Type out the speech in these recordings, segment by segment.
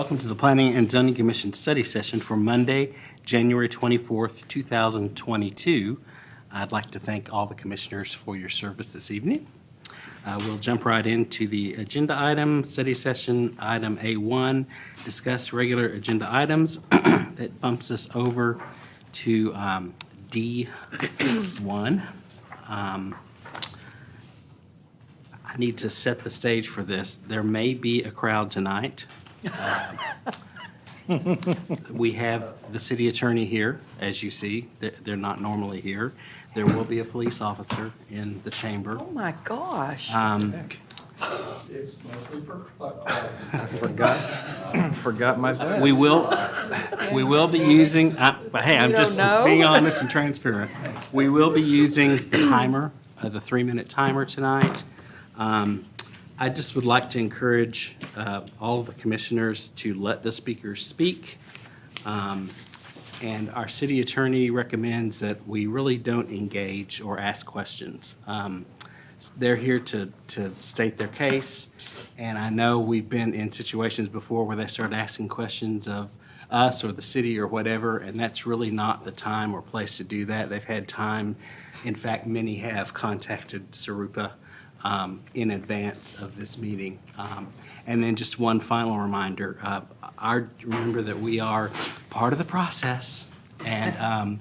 Welcome to the Planning and Zoning Commission study session for Monday, January 24th, 2022. I'd like to thank all the commissioners for your service this evening. We'll jump right into the agenda item, study session item A1, discuss regular agenda items. That bumps us over to D1. I need to set the stage for this. There may be a crowd tonight. We have the city attorney here, as you see. They're not normally here. There will be a police officer in the chamber. Oh, my gosh. It's mostly for Forgot my vest. We will be using, but hey, I'm You just don't know? being honest and transparent. We will be using the timer, the 3-minute timer tonight. I just would like to encourage all of the commissioners to let the speakers speak. And our city attorney recommends that we really don't engage or ask questions. They're here to state their case, and I know we've been in situations before where they start asking questions of us or the city or whatever, and that's really not the time or place to do that. They've had time. In fact, many have contacted Sarupa in advance of this meeting. And then just one final reminder, remember that we are part of the process, and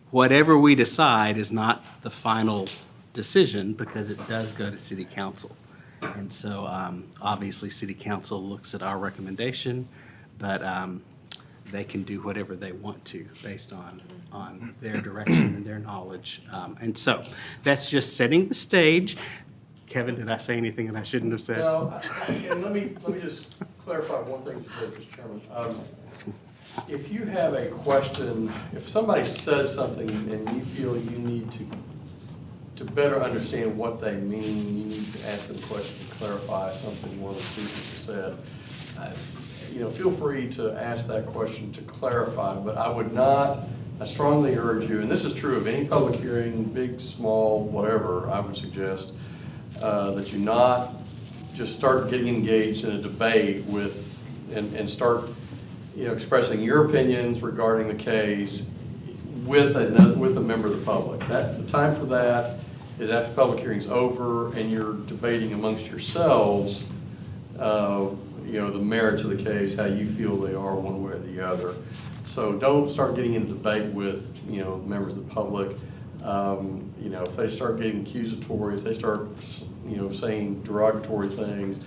whatever we decide is not the final decision because it does go to city council. And so obviously city council looks at our recommendation, but they can do whatever they want to based on their direction and their knowledge. And so that's just setting the stage. Kevin, did I say anything that I shouldn't have said? No, and let me just clarify one thing, Mr. Chairman. If you have a question, if somebody says something and you feel you need to better understand what they mean, you need to ask them a question to clarify something one of the speakers has said. Feel free to ask that question to clarify, but I strongly urge you, and this is true of any public hearing, big, small, whatever, I would suggest, that you not just start getting engaged in a debate and start, expressing your opinions regarding the case with a member of the public. The time for that is after the public hearing's over and you're debating amongst yourselves, the merits of the case, how you feel they are one way or the other. So don't start getting into debate with, members of the public. If they start getting accusatory, if they start, saying derogatory things,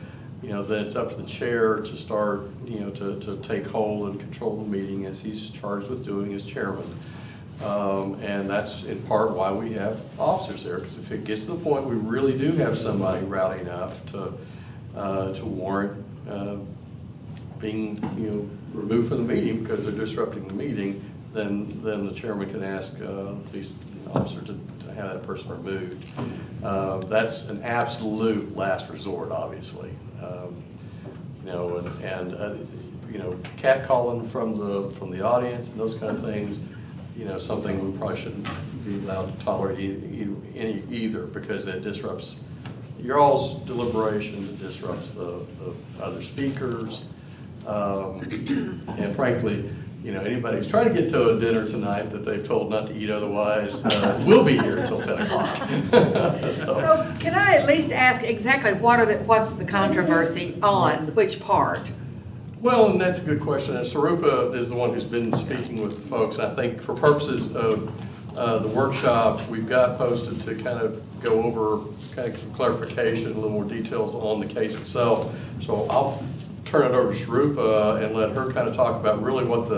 then it's up to the chair to start, to take hold and control the meeting as he's charged with doing as chairman. And that's in part why we have officers there, because if it gets to the point we really do have somebody rowdy enough to warrant being, removed from the meeting because they're disrupting the meeting, then the chairman can ask the police officer to have that person removed. That's an absolute last resort, obviously. Catcalling from the audience and those kind of things, something we probably shouldn't be allowed to tolerate either, because it disrupts your all's deliberation, it disrupts the other speakers, and frankly, anybody who's trying to get to a dinner tonight that they've told not to eat otherwise will be here until 10 o'clock. So can I at least ask exactly what's the controversy on which part? Well, and that's a good question. And Sarupa is the one who's been speaking with the folks. I think for purposes of the workshop, we've got posted to kind of go over kind of some clarification, a little more details on the case itself. So I'll turn it over to Sarupa and let her kind of talk about really what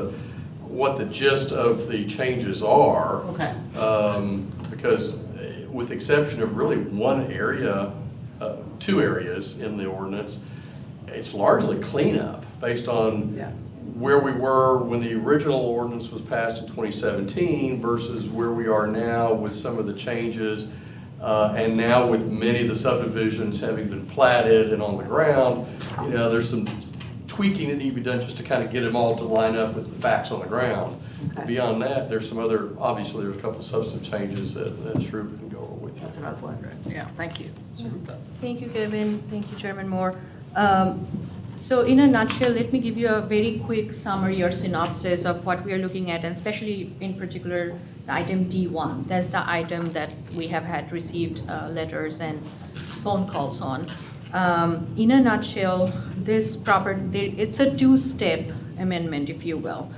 the gist of the changes are. Okay. Because with the exception of really one area, 2 areas in the ordinance, it's largely cleanup based on where we were when the original ordinance was passed in 2017 versus where we are now with some of the changes, and now with many of the subdivisions having been platted and on the ground, there's some tweaking that need to be done just to kind of get them all to line up with the facts on the ground. Okay. Beyond that, there's some other, obviously there's a couple of substantive changes that Shrupa can go over with you. That's what I was wondering. Yeah, thank you. Thank you, Kevin. Thank you, Chairman Moore. So in a nutshell, let me give you a very quick summary or synopsis of what we are looking at, and especially in particular, the item D1. That's the item that we have had received letters and phone calls on. In a nutshell, this property, it's a two-step amendment, if you will.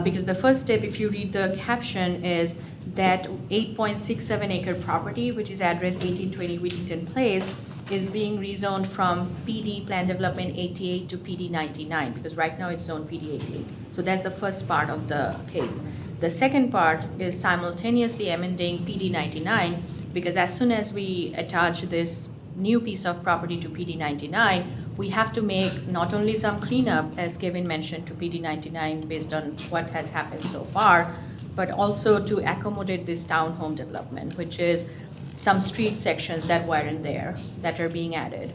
Because the first step, if you read the caption, is that 8.67 acre property, which is address 1820 Whittington Place, is being rezoned from PD Plan Development 88 to PD 99, because right now it's zoned PD 88. So that's the first part of the case. The second part is simultaneously amending PD 99, because as soon as we attach this new piece of property to PD 99, we have to make not only some cleanup, as Kevin mentioned, to PD 99 based on what has happened so far, but also to accommodate this townhome development, which is some street sections that weren't there that are being added.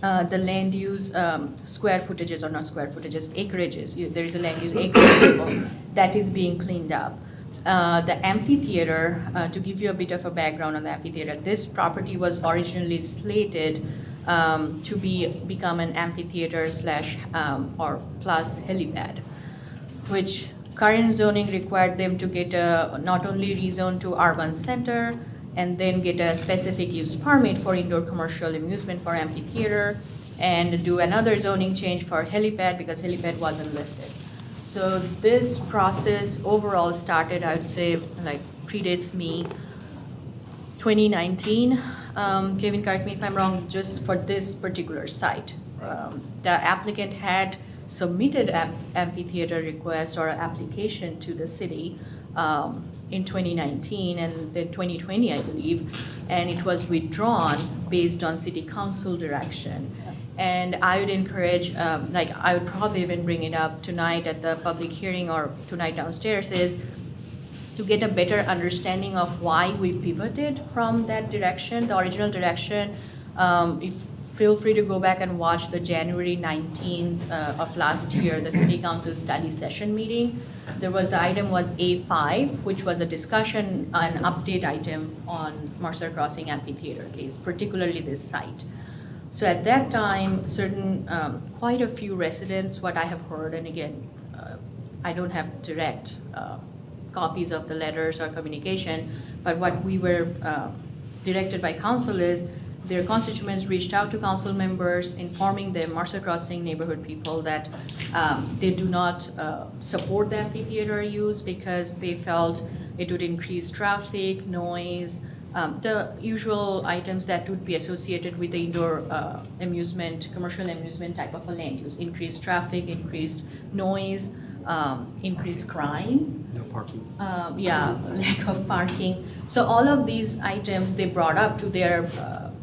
The land use square footages, or not square footages, acreages, there is a land use acreage table that is being cleaned up. The amphitheater, to give you a bit of a background on the amphitheater, this property was originally slated to become an amphitheater slash or plus helipad, which current zoning required them to get not only rezoned to urban center, and then get a specific use permit for indoor commercial amusement for amphitheater, and do another zoning change for helipad because helipad wasn't listed. So this process overall started, I would say, like predates me, 2019. Kevin, correct me if I'm wrong, just for this particular site. The applicant had submitted amphitheater request or application to the city in 2019 and then 2020, I believe, and it was withdrawn based on city council direction. And I would encourage, I would probably even bring it up tonight at the public hearing or tonight downstairs, is to get a better understanding of why we pivoted from that direction, the original direction. Feel free to go back and watch the January 19th of last year, the City Council study session meeting. The item was A5, which was a discussion, an update item on Mercer Crossing Amphitheater case, particularly this site. So at that time, quite a few residents, what I have heard, and again, I don't have direct copies of the letters or communication, but what we were directed by council is their constituents reached out to council members, informing the Mercer Crossing neighborhood people that they do not support the amphitheater use because they felt it would increase traffic, noise, the usual items that would be associated with the indoor amusement, commercial amusement type of a land use. Increased traffic, increased noise, increased crime. No parking. Lack of parking. So all of these items they brought up to their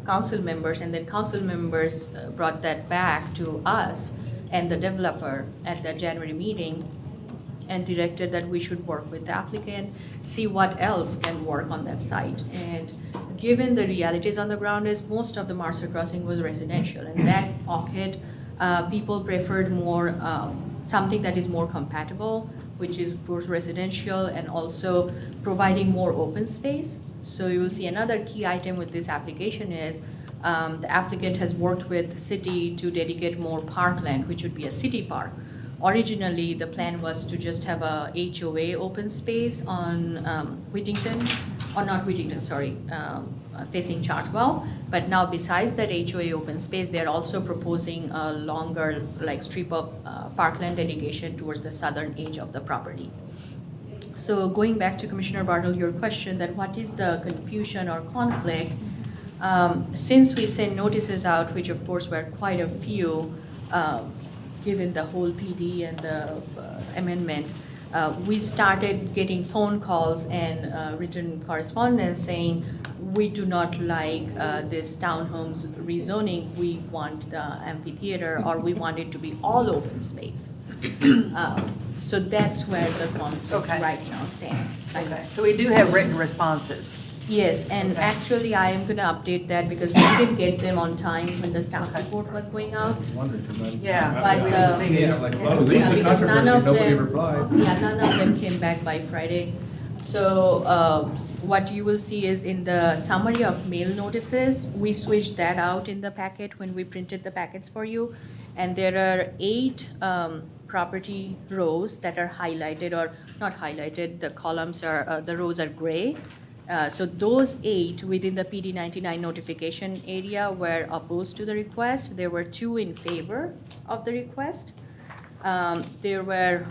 council members, and then council members brought that back to us and the developer at the January meeting and directed that we should work with the applicant, see what else can work on that site. And given the realities on the ground is most of the Mercer Crossing was residential, and that pocket, people preferred more, something that is more compatible, which is both residential and also providing more open space. So you will see another key item with this application is the applicant has worked with the city to dedicate more parkland, which would be a city park. Originally, the plan was to just have a HOA open space on facing Chartwell. But now besides that HOA open space, they're also proposing a longer strip of parkland dedication towards the southern edge of the property. So going back to Commissioner Bartle, your question that what is the confusion or conflict, since we sent notices out, which of course were quite a few, given the whole PD and the amendment, we started getting phone calls and written correspondence saying, we do not like this townhomes rezoning, we want the amphitheater, or we want it to be all open space. So that's where the conflict Okay. right now stands. Okay, so we do have written responses. Yes, and Okay. actually I am gonna update that because we didn't get them on time when the staff report was going out. Yeah. But, we didn't see it. Well, at least the because none controversy, of nobody them- replied. Yeah, none of them came back by Friday. So what you will see is in the summary of mail notices, we switched that out in the packet when we printed the packets for you. And there are 8 property rows that are highlighted, or not highlighted, the columns are, the rows are gray. So those 8 within the PD 99 notification area were opposed to the request. There were 2 in favor of the request. There were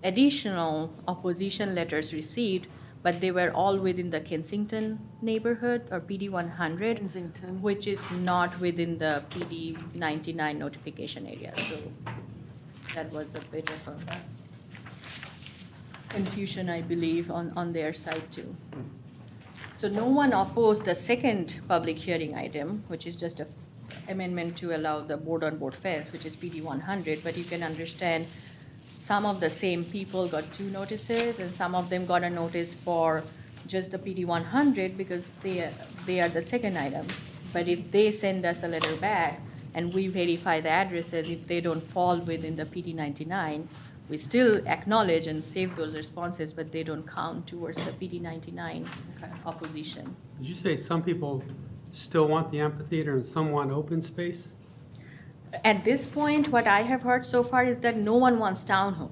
additional opposition letters received, but they were all within the Kensington neighborhood or PD 100, Kensington. which is not within the PD 99 notification area. So that was a bit of a confusion, I believe, on their side too. So no one opposed the second public hearing item, which is just a amendment to allow the board-on-board fence, which is PD 100, but you can understand some of the same people got 2 notices, and some of them got a notice for just the PD 100 because they are the second item. But if they send us a letter back and we verify the addresses, if they don't fall within the PD 99, we still acknowledge and save those responses, but they don't count towards the PD 99 opposition. Did you say some people still want the amphitheater and some want open space? At this point, what I have heard so far is that no one wants townhome.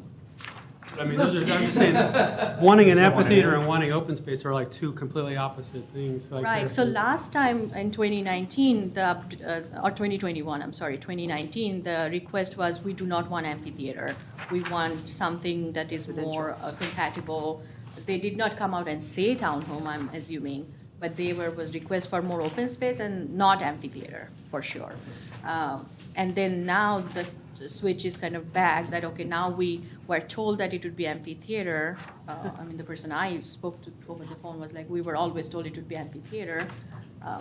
I mean, those are, I'm just saying, wanting an amphitheater and wanting open space are like 2 completely opposite things. Like Right, they're- so last time in 2019, or 2021, I'm sorry, 2019, the request was, we do not want amphitheater. We want something that is more compatible. They did not come out and say townhome, I'm assuming, but they was request for more open space and not amphitheater, for sure. And then now the switch is kind of back, that, okay, now we were told that it would be amphitheater. I mean, the person I spoke to over the phone was like, we were always told it would be amphitheater.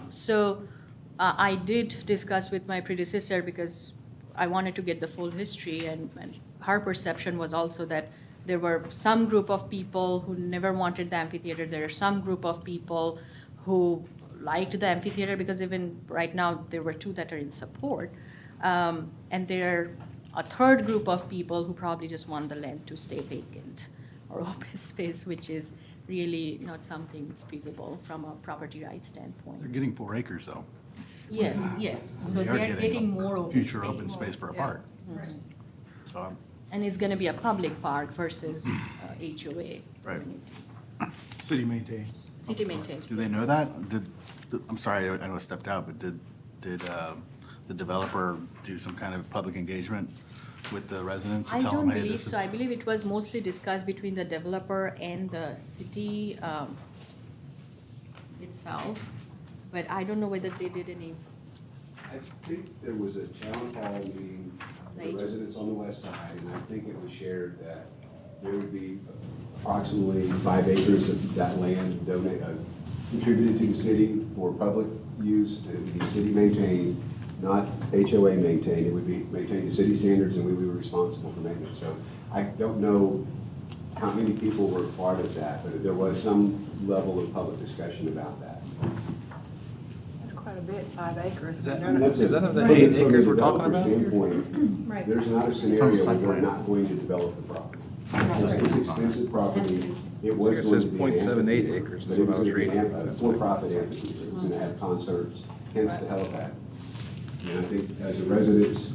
So I did discuss with my predecessor because I wanted to get the full history, and her perception was also that there were some group of people who never wanted the amphitheater. There are some group of people who liked the amphitheater, because even right now there were 2 that are in support. And there are a third group of people who probably just want the land to stay vacant or open space, which is really not something feasible from a property rights standpoint. They're getting 4 acres though. Yes, yes. So They are they're getting more open space. Future open space for a park. So, And it's gonna be a public park versus HOA. Right. community. City maintained. City maintained. do they know that? I'm sorry, I know I stepped out, but did the developer do some kind of public engagement with the residents I and tell them, don't hey, believe this is? so. I believe it was mostly discussed between the developer and the city itself, but I don't know whether they did any. I think there was a town hall meeting, for the Later. residents on the west side, and I think it was shared that there would be approximately 5 acres of that land contributed to the city for public use, and it would be city maintained, not HOA maintained. It would be maintained to city standards, and we would be responsible for maintenance. So I don't know how many people were part of that, but there was some level of public discussion about that. That's quite a bit, 5 acres. Is that- And that's Is it. that of the From 8 from acres we're talking developer about? standpoint, Right. there's not a scenario where we're not going to develop the property. It's expensive property. It was It going says to be an 0.78 amphitheater, acres is but it what was I was going to be reading. a for-profit amphitheater. It's going to have concerts, hence the helipad. And I think as the residents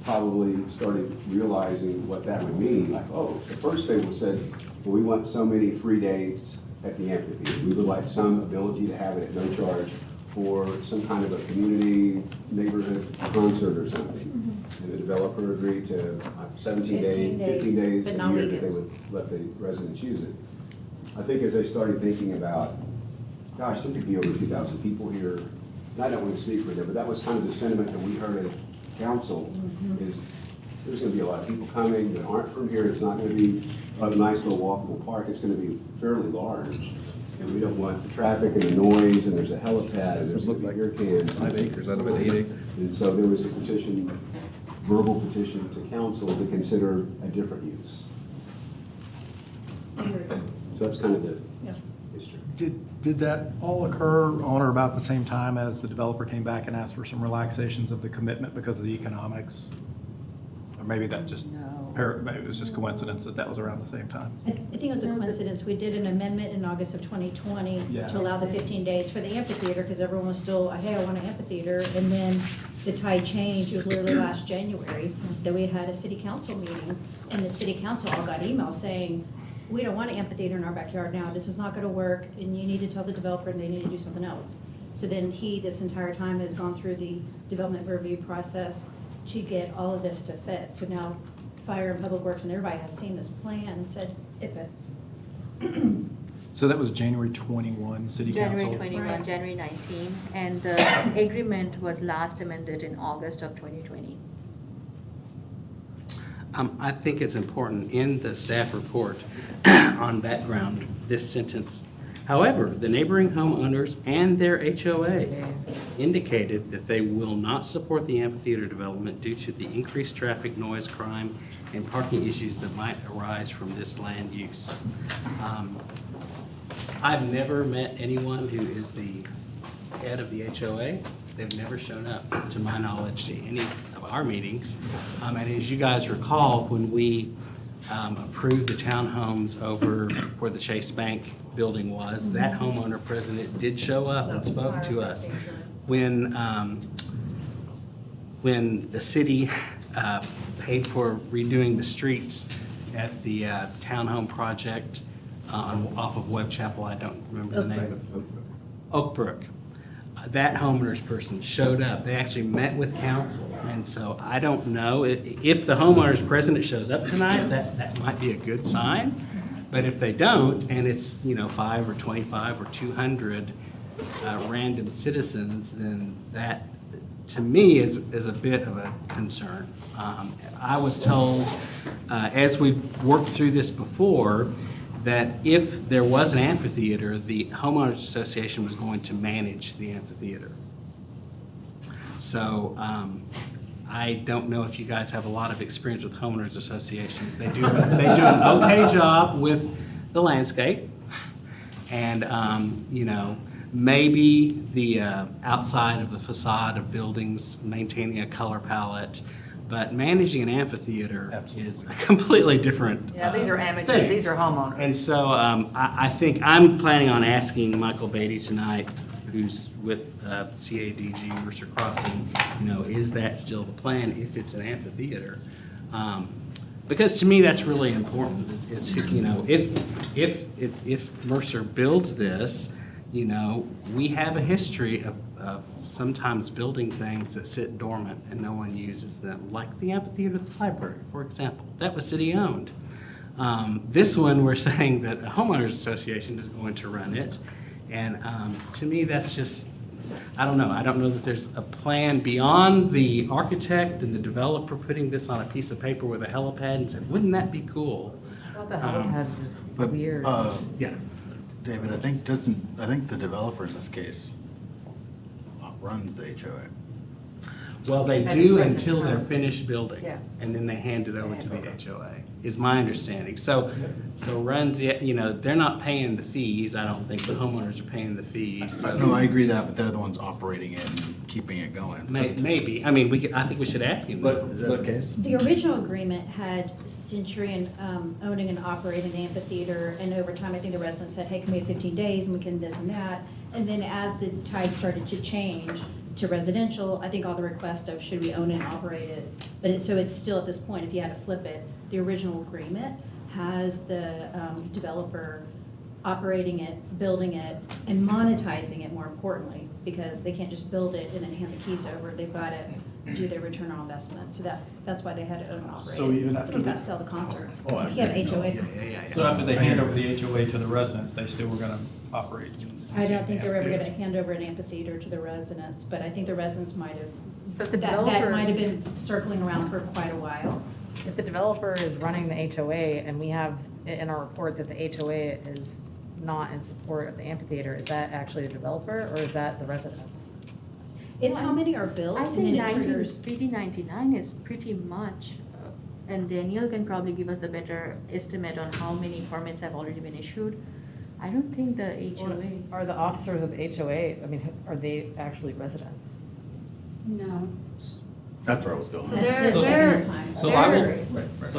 probably started realizing what that would mean, like, oh, the first thing was said, well, we want so many free days at the amphitheater. We would like some ability to have it at no charge for some kind of a community neighborhood concert or something. And the developer agreed to 17 days, 15 days but a no year that they weekends. would let the residents use it. I think as they started thinking about, gosh, there could be over 2,000 people here, and I don't want to speak for them, but that was kind of the sentiment that we heard at council, is there's going to be a lot of people coming that aren't from here. It's not going to be a nice little walkable park. It's going to be fairly large. And we don't want the traffic and the noise, and there's a helipad, and there's a beer can. 5 acres out of an 8 acre. And so there was a petition, verbal petition to council to consider a different use. So that's kind of the history. Did that all occur on or about the same time as the developer came back and asked for some relaxations of the commitment because of the economics? Or maybe that just, No. maybe it was just coincidence that that was around the same time. I think it was a coincidence. We did an amendment in August of 2020 Yeah. to allow the 15 days for the amphitheater, because everyone was still, hey, I want an amphitheater. And then the tide changed. It was literally last January that we had a city council meeting, and the city council all got emails saying, we don't want an amphitheater in our backyard now. This is not going to work, and you need to tell the developer, and they need to do something else. So then he, this entire time, has gone through the development review process to get all of this to fit. So now Fire and Public Works and everybody has seen this plan and said, it fits. So that was January 21, city council? January 21, Right. January 19, and the agreement was last amended in August of 2020. I think it's important in the staff report on background, this sentence. However, the neighboring homeowners and their HOA indicated that they will not support the amphitheater development due to the increased traffic, noise, crime, and parking issues that might arise from this land use. I've never met anyone who is the head of the HOA. They've never shown up, to my knowledge, to any of our meetings. And as you guys recall, when we approved the townhomes over where the Chase Bank building was, that homeowner president did show up and spoke to us. When the city paid for redoing the streets at the townhome project off of Webb Chapel, I don't remember the name of it. Oak Brook. That homeowner's person showed up. They actually met with council. And so I don't know, if the homeowner's president shows up tonight, that might be a good sign. But if they don't, and it's, 5 or 25 or 200 random citizens, then that, to me, is a bit of a concern. I was told, as we've worked through this before, that if there was an amphitheater, the homeowners association was going to manage the amphitheater. So I don't know if you guys have a lot of experience with homeowners associations. They do an okay job with the landscape, and maybe the outside of the facade of buildings, maintaining a color palette. But managing an amphitheater is a completely different Yeah, these are amateurs, thing. these are homeowners. And so I think I'm planning on asking Michael Beatty tonight, who's with CADG Mercer Crossing, is that still the plan if it's an amphitheater? Because to me, that's really important, is if Mercer builds this, we have a history of sometimes building things that sit dormant and no one uses them, like the amphitheater at the library, for example. That was city-owned. This one, we're saying that a homeowners association is going to run it. And to me, that's just, I don't know. I don't know that there's a plan beyond the architect and the developer putting this on a piece of paper with a helipad and said, wouldn't that be cool? What the hell has this But, weird? Yeah. David, I think the developer in this case runs the HOA. Well, they At do the present until they're time. finished building. Yeah. And then they hand it over to the HOA, is my understanding. So runs, they're not paying the fees, I don't think, the homeowners are paying the fees. So No, I agree that, but they're the ones operating it and keeping it going. Maybe, I think we should ask him. Is that the case? The original agreement had Centurion owning and operating the amphitheater, and over time, I think the residents said, hey, can we have 15 days, and we can this and that. And then as the tide started to change to residential, I think all the requests of should we own it and operate it. But it's still at this point, if you had to flip it, the original agreement has the developer operating it, building it, and monetizing it, more importantly, because they can't just build it and then hand the keys over. They've got to do their return on investment. So that's why they had to own and operate. So even after Someone's got the- to sell the concerts. Oh, I You have agree. HOAs. So after they hand over the HOA to the residents, they still were gonna operate? I don't think they're ever gonna hand over an amphitheater to the residents, but I think the residents might have, But the that developer, might have been circling around for quite a while. If the developer is running the HOA and we have in our report that the HOA is not in support of the amphitheater, is that actually the developer or is that the residents? It's how many are built, I and think then it triggers. 3D99 is pretty much, and Daniel can probably give us a better estimate on how many permits have already been issued. I don't think the HOA. Are the officers of the HOA, are they actually residents? No. That's where I was going. So This they're, time. So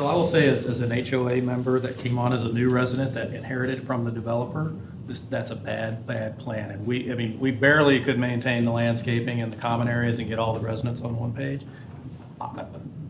I will say as an HOA member that came on as a new resident that inherited from the developer, that's a bad plan. And we barely could maintain the landscaping and the common areas and get all the residents on one page.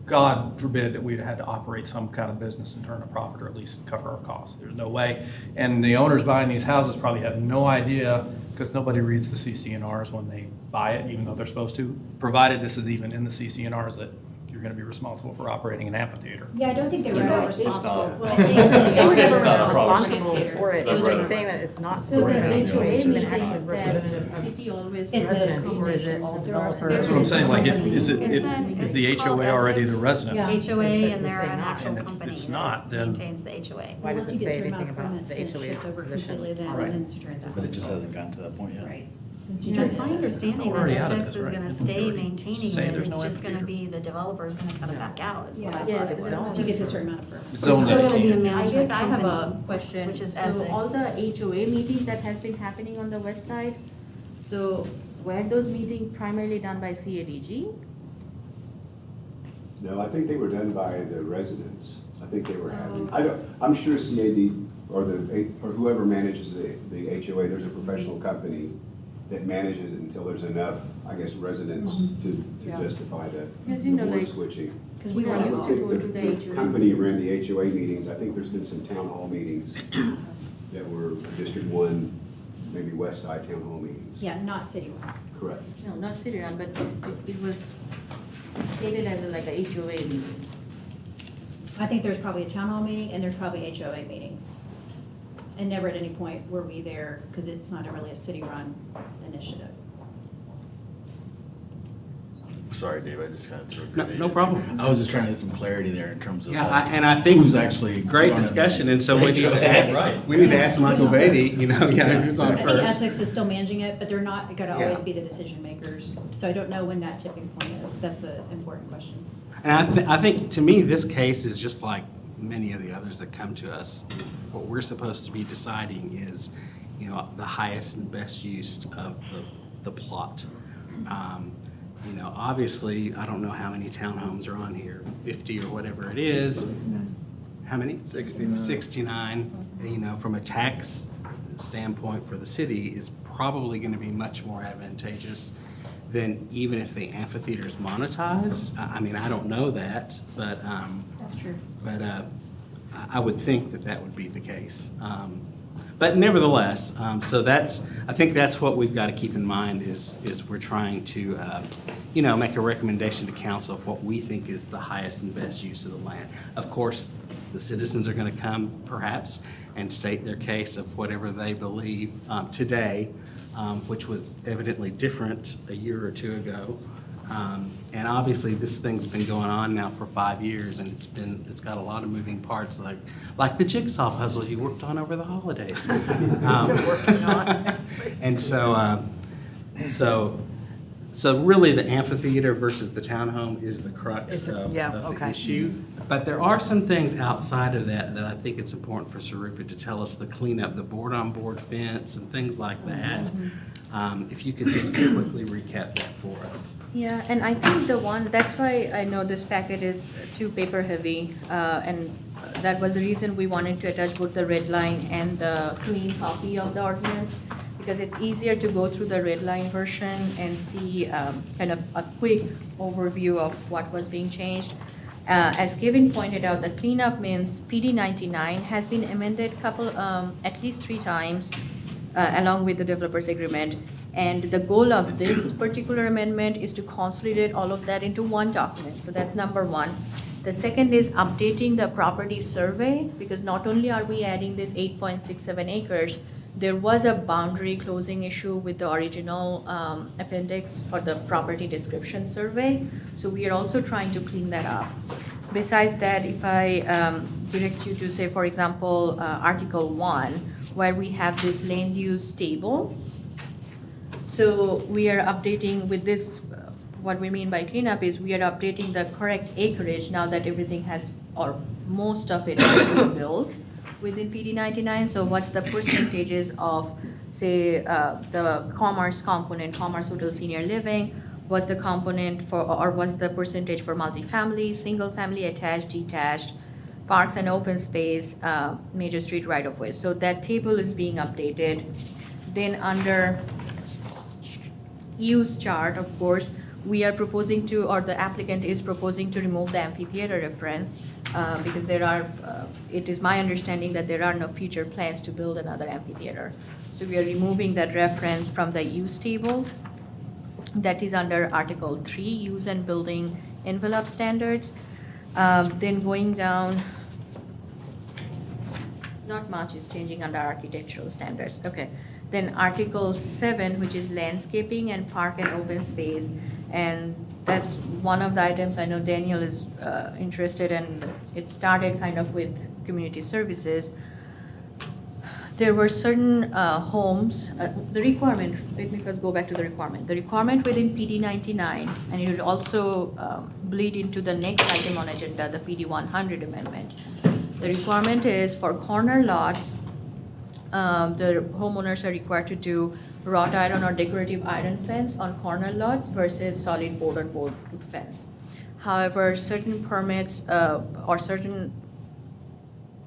God forbid that we'd had to operate some kind of business and turn a profit or at least cover our costs. There's no way. And the owners buying these houses probably have no idea, because nobody reads the CCNRs when they buy it, even though they're supposed to, provided this is even in the CCNRs that you're going to be responsible for operating an amphitheater. Yeah, I don't think they were ever responsible. Well, I think they were never That's not a problem. responsible for it. It was like saying that it's not. So the supported. HOA It's been meetings actually that representative of city always It's a presents, or is it or there are developer? some- That's what I'm saying, like, is It's the called HOA already the Essex. resident? Yeah. HOA, and they're It's an not. actual And if company it's that not, then- maintains the HOA. Why does Once it you get say to a amount anything of about permits, the then it HOA's shifts over position? completely then, Right. and it's a transaction. But it just hasn't gotten to that point yet. Right. It's my understanding We're already that out of Essex this, is right? gonna Didn't we stay already maintaining say it, there's it's no just gonna amphitheater? be, the developer's gonna cut it back out, is what I Yeah. thought. It's zoned. Once you get to a certain amount of permits. It's zoned Still as gonna be a a- I management guess I have a company, question. which is So Essex. all the HOA meetings that has been happening on the west side, so were those meetings primarily done by CADG? No, I think they were done by the residents. I think they were having, So- I'm sure CAD or whoever manages the HOA, there's a professional company that manages it until there's enough, I guess, residents to Yeah. justify the Because, you know, board like- switching. Because we So were I used would to think go to the HOA. company ran the HOA meetings. I think there's been some town hall meetings that were District 1, maybe West Side town hall meetings. Yeah, not citywide. Correct. No, not city run, but it was stated as like a HOA meeting. I think there's probably a town hall meeting and there's probably HOA meetings. And never at any point were we there, because it's not really a city-run initiative. Sorry, Dave, I just kind of threw a No, grenade. no problem. I was just trying to get some clarity there in terms of. Yeah, like, and I think. Who's actually. Great running discussion, the and so we need to HOA. ask, Right. we need to ask Michael Beatty, you know, yeah, who's on I think first. Essex is still managing it, but they're not gonna always Yeah. be the decision makers. So I don't know when that tipping point is. That's an important question. And I think, to me, this case is just like many of the others that come to us. What we're supposed to be deciding is, you know, the highest and best use of the plot. You know, obviously, I don't know how many townhomes are on here, 50 or whatever it is. How many? 69. 69, you know, from a tax standpoint for the city is probably gonna be much more advantageous than even if the amphitheater is monetized. I mean, I don't know that, but, That's true. but I would think that that would be the case. But nevertheless, so I think that's what we've got to keep in mind is we're trying to, you know, make a recommendation to council of what we think is the highest and best use of the land. Of course, the citizens are going to come perhaps and state their case of whatever they believe today, which was evidently different a year or two ago. And obviously, this thing's been going on now for 5 years, and it's got a lot of moving parts, like the jigsaw puzzle you worked on over the holidays. Still working on. And so really, the amphitheater versus the townhome is the crux of the issue. But there are some things outside of that I think it's important for Sarupa to tell us, the cleanup, the board-on-board fence and things like that. If you could just quickly recap that for us. Yeah, and I think that's why I know this packet is too paper heavy, and that was the reason we wanted to attach both the red line and the clean copy of the ordinance, because it's easier to go through the red line version and see kind of a quick overview of what was being changed. As Kevin pointed out, the cleanup means PD 99 has been amended at least 3 times, along with the developer's agreement. And the goal of this particular amendment is to consolidate all of that into one document. So that's number one. The second is updating the property survey, because not only are we adding this 8.67 acres, there was a boundary closing issue with the original appendix for the property description survey. So we are also trying to clean that up. Besides that, if I direct you to, say, for example, Article 1, where we have this land use table. So we are updating with this, what we mean by cleanup is we are updating the correct acreage now that everything has, or most of it has been built within PD 99. So what's the percentages of, say, the commerce component, commerce hotel senior living, was the component for, or was the percentage for multifamily, single-family, attached, detached, parks and open space, major street right-of-way. So that table is being updated. Then under use chart, of course, we are proposing to, or the applicant is proposing to remove the amphitheater reference because there are, it is my understanding that there are no future plans to build another amphitheater. So we are removing that reference from the use tables. That is under Article 3, Use and Building Envelope Standards. Then going down, not much is changing under architectural standards. Okay. Then Article 7, which is landscaping and park and open space. And that's one of the items I know Daniel is interested in. It started kind of with community services. There were certain homes, the requirement, let me first go back to the requirement. The requirement within PD 99, and it will also bleed into the next item on agenda, the PD 100 amendment. The requirement is for corner lots, the homeowners are required to do wrought iron or decorative iron fence on corner lots versus solid board on board wood fence. However, certain permits or certain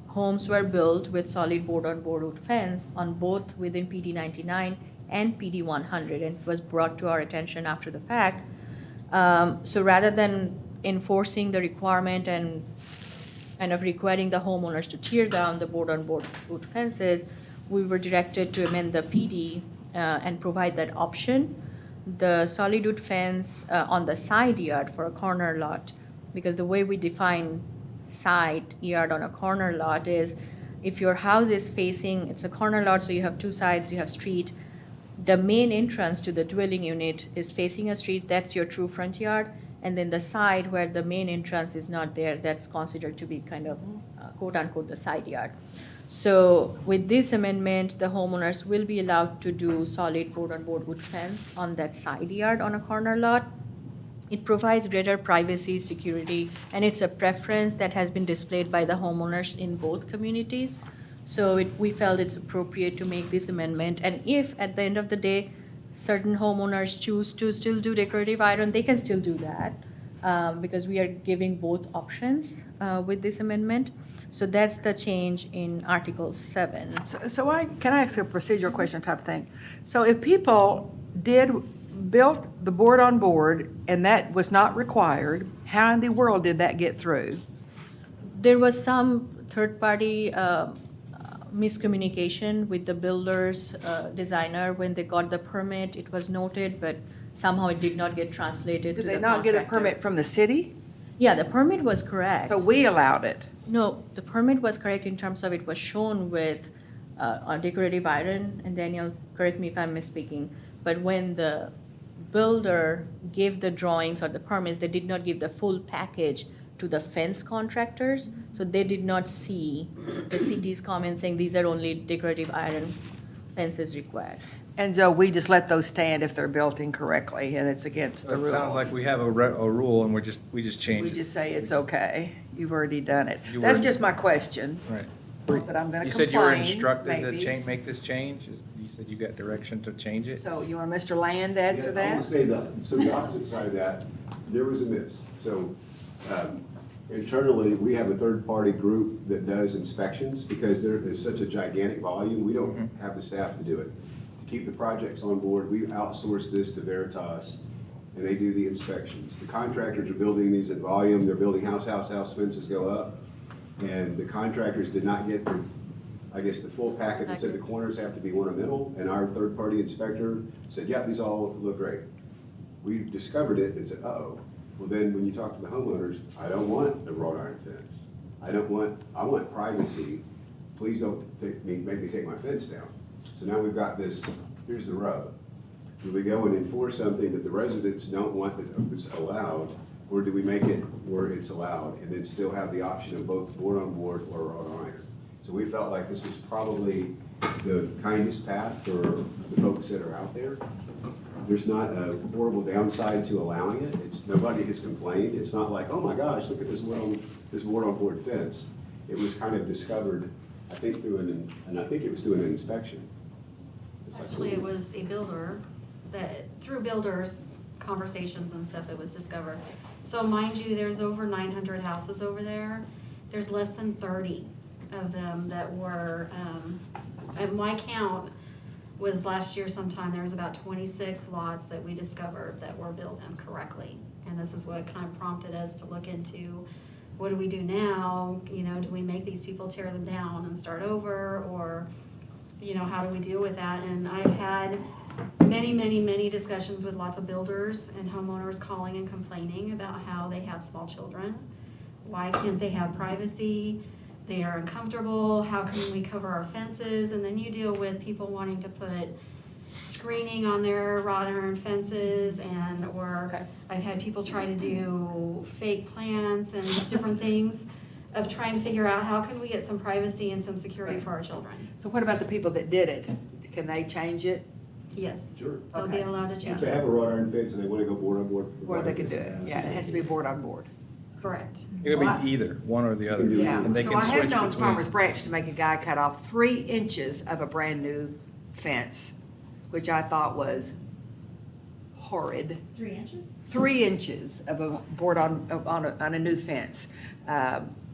homes were built with solid board on board wood fence on both within PD 99 and PD 100, and it was brought to our attention after the fact. So rather than enforcing the requirement and kind of requiring the homeowners to tear down the board on board wood fences, we were directed to amend the PD and provide that option. The solid wood fence on the side yard for a corner lot, because the way we define side yard on a corner lot is if your house is facing, it's a corner lot, so you have two sides, you have street. The main entrance to the dwelling unit is facing a street, that's your true front yard. And then the side where the main entrance is not there, that's considered to be kind of quote unquote the side yard. So with this amendment, the homeowners will be allowed to do solid board on board wood fence on that side yard on a corner lot. It provides greater privacy, security, and it's a preference that has been displayed by the homeowners in both communities. So we felt it's appropriate to make this amendment. And if at the end of the day, certain homeowners choose to still do decorative iron, they can still do that because we are giving both options with this amendment. So that's the change in Article 7. Can I ask a procedural question type of thing? So if people built the board on board and that was not required, how in the world did that get through? There was some third-party miscommunication with the builder's designer. When they got the permit, it was noted, but somehow it did not get translated to the Did they not get a contractor. permit from the city? Yeah, the permit was correct. So we allowed it? No, the permit was correct in terms of it was shown with a decorative iron, and Daniel, correct me if I'm misspeaking, but when the builder gave the drawings or the permits, they did not give the full package to the fence contractors, so they did not see the city's comment saying these are only decorative iron fences required. And so we just let those stand if they're built incorrectly and it's against the It rules? sounds like we have a rule and we just change We it. just say it's okay, you've already done it. You That's were- just my question, Right. but I'm gonna You said you were complain, instructed maybe. to make this change? You said you got direction to change it? So you want Mr. Land to answer Yeah, I that? will say that, so the opposite side of that, there was a miss. So internally, we have a third-party group that does inspections because there is such a gigantic volume, we don't have the staff to do it. To keep the projects on board, we outsource this to Veritas, and they do the inspections. The contractors are building these in volume, they're building house fences go up, and the contractors did not get the full packet that said the corners have to be ornamental, and our third-party inspector said, yeah, these all look great. We discovered it and said, uh-oh. Well, then when you talk to the homeowners, I don't want the wrought iron fence. I want privacy. Please don't make me take my fence down. So now we've got this, here's the rub. Do we go and enforce something that the residents don't want that is allowed, or do we make it where it's allowed and then still have the option of both board on board or wrought iron? So we felt like this was probably the kindest path for the folks that are out there. There's not a horrible downside to allowing it. Nobody has complained. It's not like, oh my gosh, look at this board on board fence. It was kind of discovered, I think through an inspection. It's like, Actually, it was a builder that, through builders conversations and stuff, it was discovered. So mind you, there's over 900 houses over there. There's less than 30 of them that were, at my count was last year sometime, there was about 26 lots that we discovered that were built incorrectly. And this is what kind of prompted us to look into, what do we do now? You know, do we make these people tear them down and start over, or, you know, how do we deal with that? And I've had many discussions with lots of builders and homeowners calling and complaining about how they have small children. Why can't they have privacy? They are uncomfortable. How can we cover our fences? And then you deal with people wanting to put screening on their wrought iron fences, and, or I've had people try to do fake plants and just different things of trying to figure out how can we get some privacy and some security for our children. So what about the people that did it? Can they change it? Yes. Sure. They'll be Okay. allowed to If change they it. have a wrought iron fence and they want to go board on board. Or they can do it, yeah, it has to be board on board. Correct. It could be either, one or the other. Yeah, And they so can I have switch known between. Farmers Branch to make a guy cut off 3 inches of a brand-new fence, which I thought was horrid. 3 inches? 3 inches of a board on a new fence.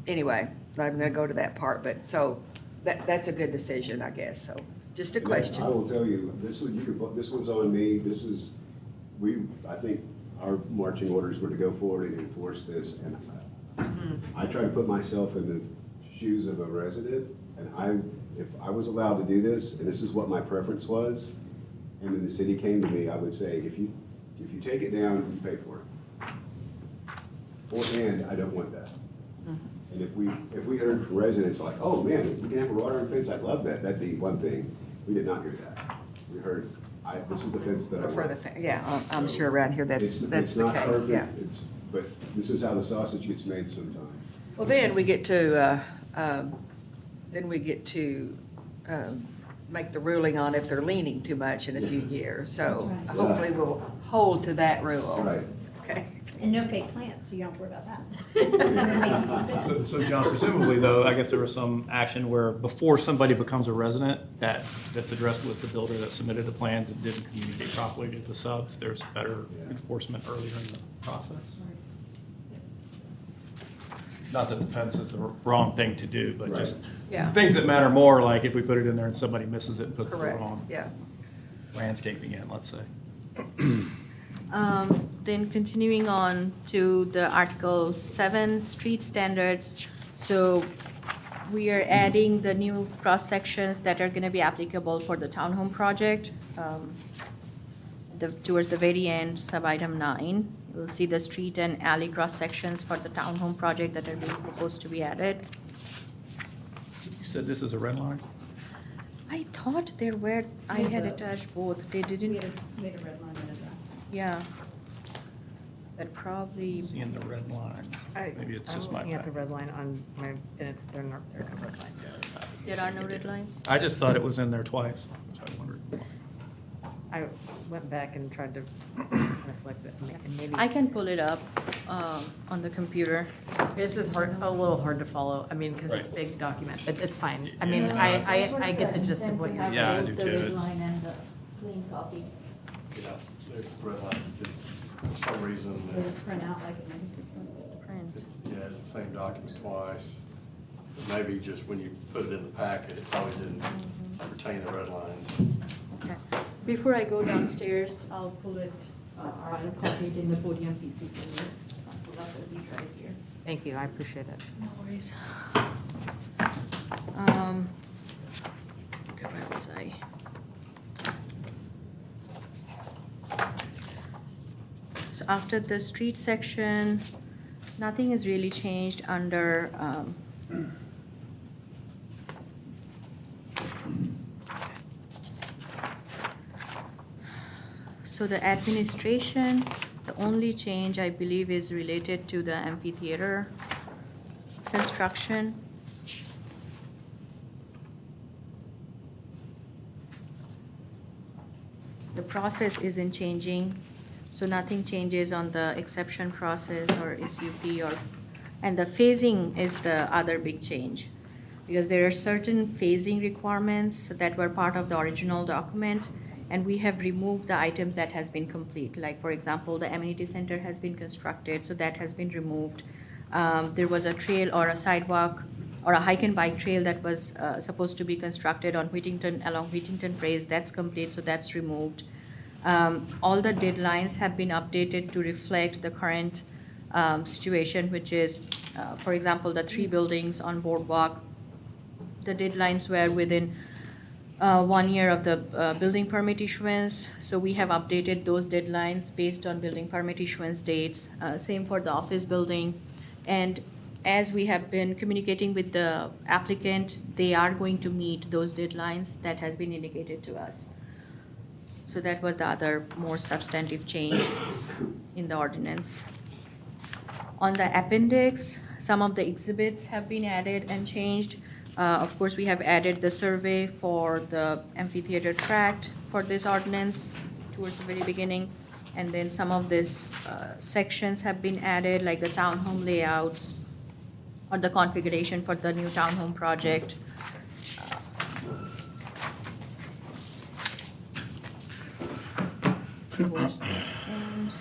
Anyway, not even gonna go to that part, but so that's a good decision, I guess, so just a I question. will tell you, this one, this one's on me, this is, I think our marching orders were to go forward and enforce this, and I try to put myself in the shoes of a resident, and if I was allowed to do this, and this is what my preference was, and then the city came to me, I would say, if you take it down, you pay for it. And I don't want that. And if we heard from residents like, oh man, we can have a wrought iron fence, I'd love that, that'd be one thing. We did not hear that. We heard, this is the fence that I For want. yeah, I'm sure around here that's It's the not case, perfect, yeah. but this is how the sausage gets made sometimes. Well, then we get to, make the ruling on if they're leaning too much in a few years, so That's right. hopefully we'll hold to that rule. Right. Okay. And no fake plants, so you don't have to worry about that. So John, presumably though, I guess there was some action where before somebody becomes a resident, that's addressed with the builder that submitted the plans and didn't communicate properly to the subs, there's better enforcement earlier in the process. Not that the fence is the wrong thing to do, but just Yeah. things that matter more, like if we put it in there and somebody misses it and puts the Correct, wrong yeah. landscaping in, let's say. Then continuing on to the Article 7, street standards. So we are adding the new cross-sections that are going to be applicable for the townhome project. Towards the very end, sub-item 9, you'll see the street and alley cross-sections for the townhome project that are being proposed to be added. You said this is a red line? I thought there were, I had attached both, they We didn't, had a red line in it. yeah. That probably, Seeing the red lines. Maybe it's just my I'm looking at the pack. red line on my, and they're not red line. there are no red lines? I just thought it was in there twice, so I wondered. I went back and tried to select it, and maybe. I can pull it up on the computer. It's just a little hard to follow, I mean, because it's Right. big document, but it's fine. I mean, Yeah, I get the gist of what you're saying. Yeah, I do too. The red It's- line and the clean copy. Yeah, there's red lines, it's, for some reason, Does it print out like it might? Print. it's the same document twice. Maybe just when you put it in the packet, it probably didn't retain the red lines. Okay. Before I go downstairs, I'll pull it, or I'll copy it in the podium PC for you. I'll pull up the Z drive here. Thank you, I appreciate it. No worries. Okay, where was I? So after the street section, nothing has really changed under, so the administration, the only change I believe is related to the amphitheater construction. The process isn't changing, so nothing changes on the exception process or SUP and the phasing is the other big change. Because there are certain phasing requirements that were part of the original document, and we have removed the items that has been complete. Like, for example, the amenity center has been constructed, so that has been removed. There was a trail or a sidewalk or a hike and bike trail that was supposed to be constructed on Whittington, along Whittington Place, that's complete, so that's removed. All the deadlines have been updated to reflect the current situation, which is, for example, the 3 buildings on Boardwalk, the deadlines were within 1 year of the building permit issuance, so we have updated those deadlines based on building permit issuance dates. Same for the office building. And as we have been communicating with the applicant, they are going to meet those deadlines that has been indicated to us. So that was the other more substantive change in the ordinance. On the appendix, some of the exhibits have been added and changed. Of course, we have added the survey for the amphitheater tract for this ordinance towards the very beginning. And then some of these sections have been added, like the townhome layouts or the configuration for the new townhome project. Towards the end.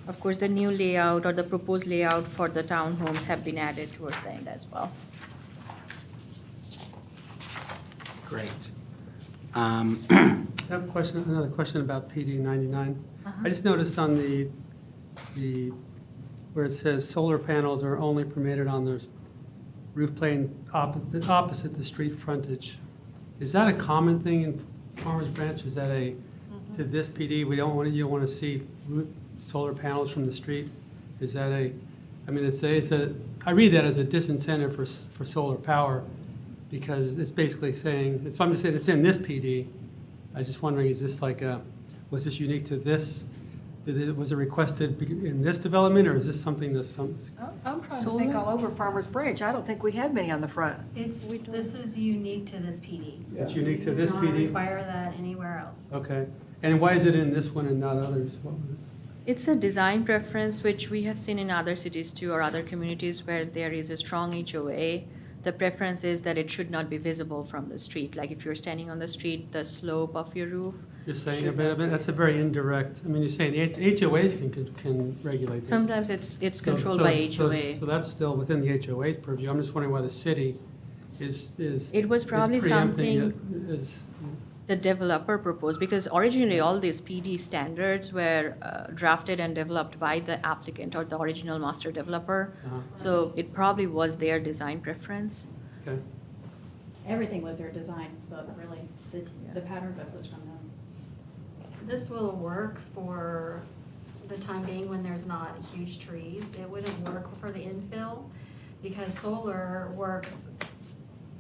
Of course, the new layout or the proposed layout for the townhomes have been added towards the end as well. Great. I have a question, another question about PD 99. I just noticed on the where it says solar panels are only permitted on the roof plane opposite the street frontage. Is that a common thing in Farmers Branch? Is that to this PD, you don't want to see solar panels from the street? Is that I mean, I read that as a disincentive for solar power, because it's basically saying, I'm just saying it's in this PD. I'm just wondering, is this was this unique to this? Was it requested in this development, or is this something that's I'm trying to think all over Farmers Branch. I don't think we have many on the front. This is unique to this PD. It's unique to this We do not PD? require that anywhere else. Okay. And why is it in this one and not others? What was it? It's a design preference, which we have seen in other cities too, or other communities where there is a strong HOA. The preference is that it should not be visible from the street. Like if you're standing on the street, the slope of your roof. You're saying a bit of it, that's a very indirect, I mean, you're saying the HOAs can regulate this. Sometimes it's controlled by HOA. So that's still within the HOA's purview. I'm just wondering why the city is It was probably preempting something it as- the developer proposed, because originally all these PD standards were drafted and developed by the applicant or the original master developer. So it probably was their design preference. Okay. Everything was their design book, really. The pattern book was from them. This will work for the time being when there's not huge trees. It wouldn't work for the infill because solar works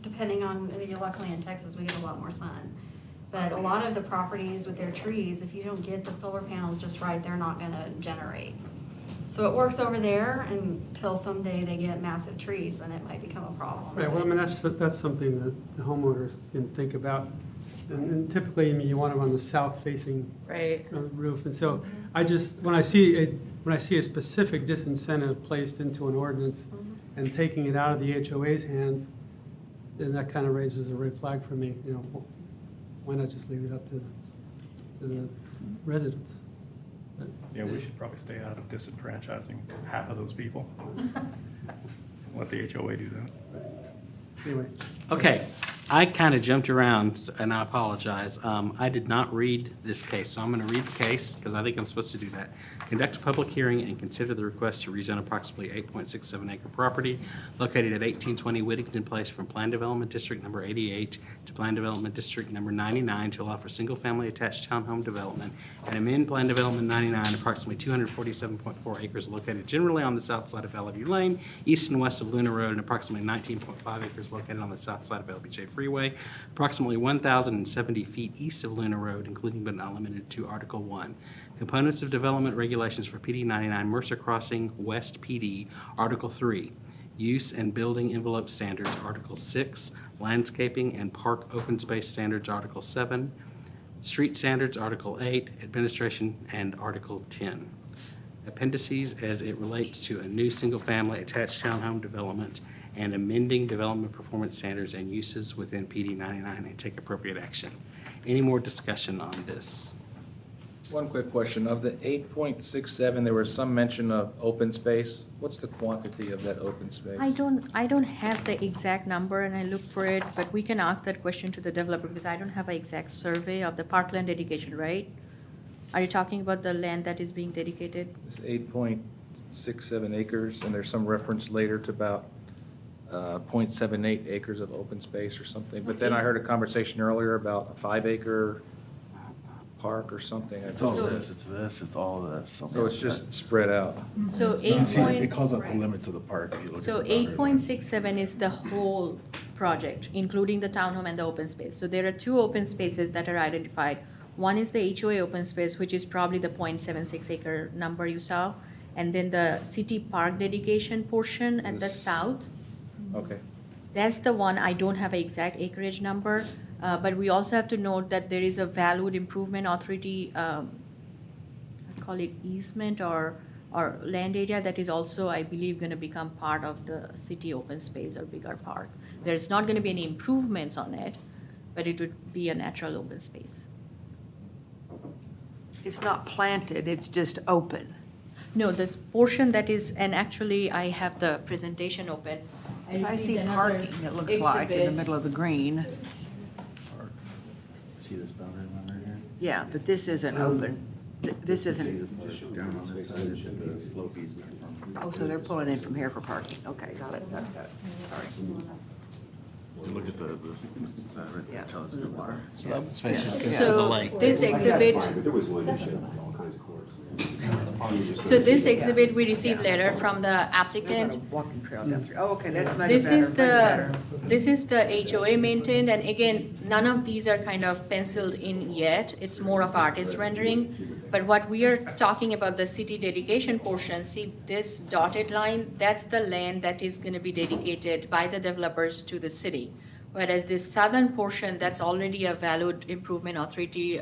depending on, luckily in Texas, we get a lot more sun. But a lot of the properties with their trees, if you don't get the solar panels just right, they're not gonna generate. So it works over there until someday they get massive trees, then it might become a problem. Right, well, I mean, that's something that the homeowners can think about. And typically, I mean, you want them on the south-facing roof. And so I just, when I see a specific disincentive placed into an ordinance and taking it out of the HOA's hands, then that kind of raises a red flag for me, why not just leave it up to the residents? Yeah, we should probably stay out of disenfranchising half of those people. Let the HOA do that. Anyway. Okay, I kind of jumped around, and I apologize. I did not read this case, so I'm going to read the case, because I think I'm supposed to do that. Conduct a public hearing and consider the request to rezone approximately 8.67 acre property located at 1820 Whittington Place from Plan Development District Number 88 to Plan Development District Number 99 to allow for single-family attached townhome development, and amend Plan Development 99 approximately 247.4 acres located generally on the south side of Bellevue Lane, east and west of Luna Road, and approximately 19.5 acres located on the south side of LBJ Freeway, approximately 1,070 feet east of Luna Road, including but not limited to Article 1. Components of development regulations for PD 99 Mercer Crossing West PD, Article 3. Use and building envelope standards, Article 6. Landscaping and park open space standards, Article 7. Street standards, Article 8. Administration, and Article 10. Appendices as it relates to a new single-family attached townhome development and amending development performance standards and uses within PD 99 and take appropriate action. Any more discussion on this? One quick question. Of the 8.67, there was some mention of open space. What's the quantity of that open space? I don't have the exact number and I look for it, but we can ask that question to the developer because I don't have an exact survey of the parkland dedication, right? Are you talking about the land that is being dedicated? It's 8.67 acres, and there's some reference later to about 0.78 acres of open space or something. But then I heard a conversation earlier about a 5-acre park or something. It's all this, it's all this. So it's just spread out. So It calls out the limits of the park if you look at So the boundary. 8.67 is the whole project, including the townhome and the open space. So there are 2 open spaces that are identified. One is the HOA open space, which is probably the 0.76 acre number you saw. And then the city park dedication portion at the south, Okay. that's the one, I don't have an exact acreage number. But we also have to note that there is a valued improvement authority, I call it easement or land area that is also, I believe, gonna become part of the city open space or bigger park. There's not gonna be any improvements on it, but it would be a natural open space. It's not planted, it's just open. No, this portion that is, and actually I have the presentation open. I received see another parking, it looks like, in the exhibit. middle of the green. See this boundary line right here? Yeah, but this isn't open. This isn't, Down on this side, it's the slope easement. oh, so they're pulling in from here for parking. Okay, got it, got it. Sorry. Look at this, right Yeah. there, tell us good water. So open space just goes to the So lake. this That's exhibit, fine, but there was one that showed all kinds of courts. so this exhibit, we received letter from the They've got applicant. a walking trail down through. Oh, okay, that's much better, This is much the, better. this is the HOA maintained, and again, none of these are kind of penciled in yet. It's more of artist rendering. But what we are talking about, the city dedication portion, see this dotted line, that's the land that is gonna be dedicated by the developers to the city. Whereas this southern portion, that's already a valued improvement authority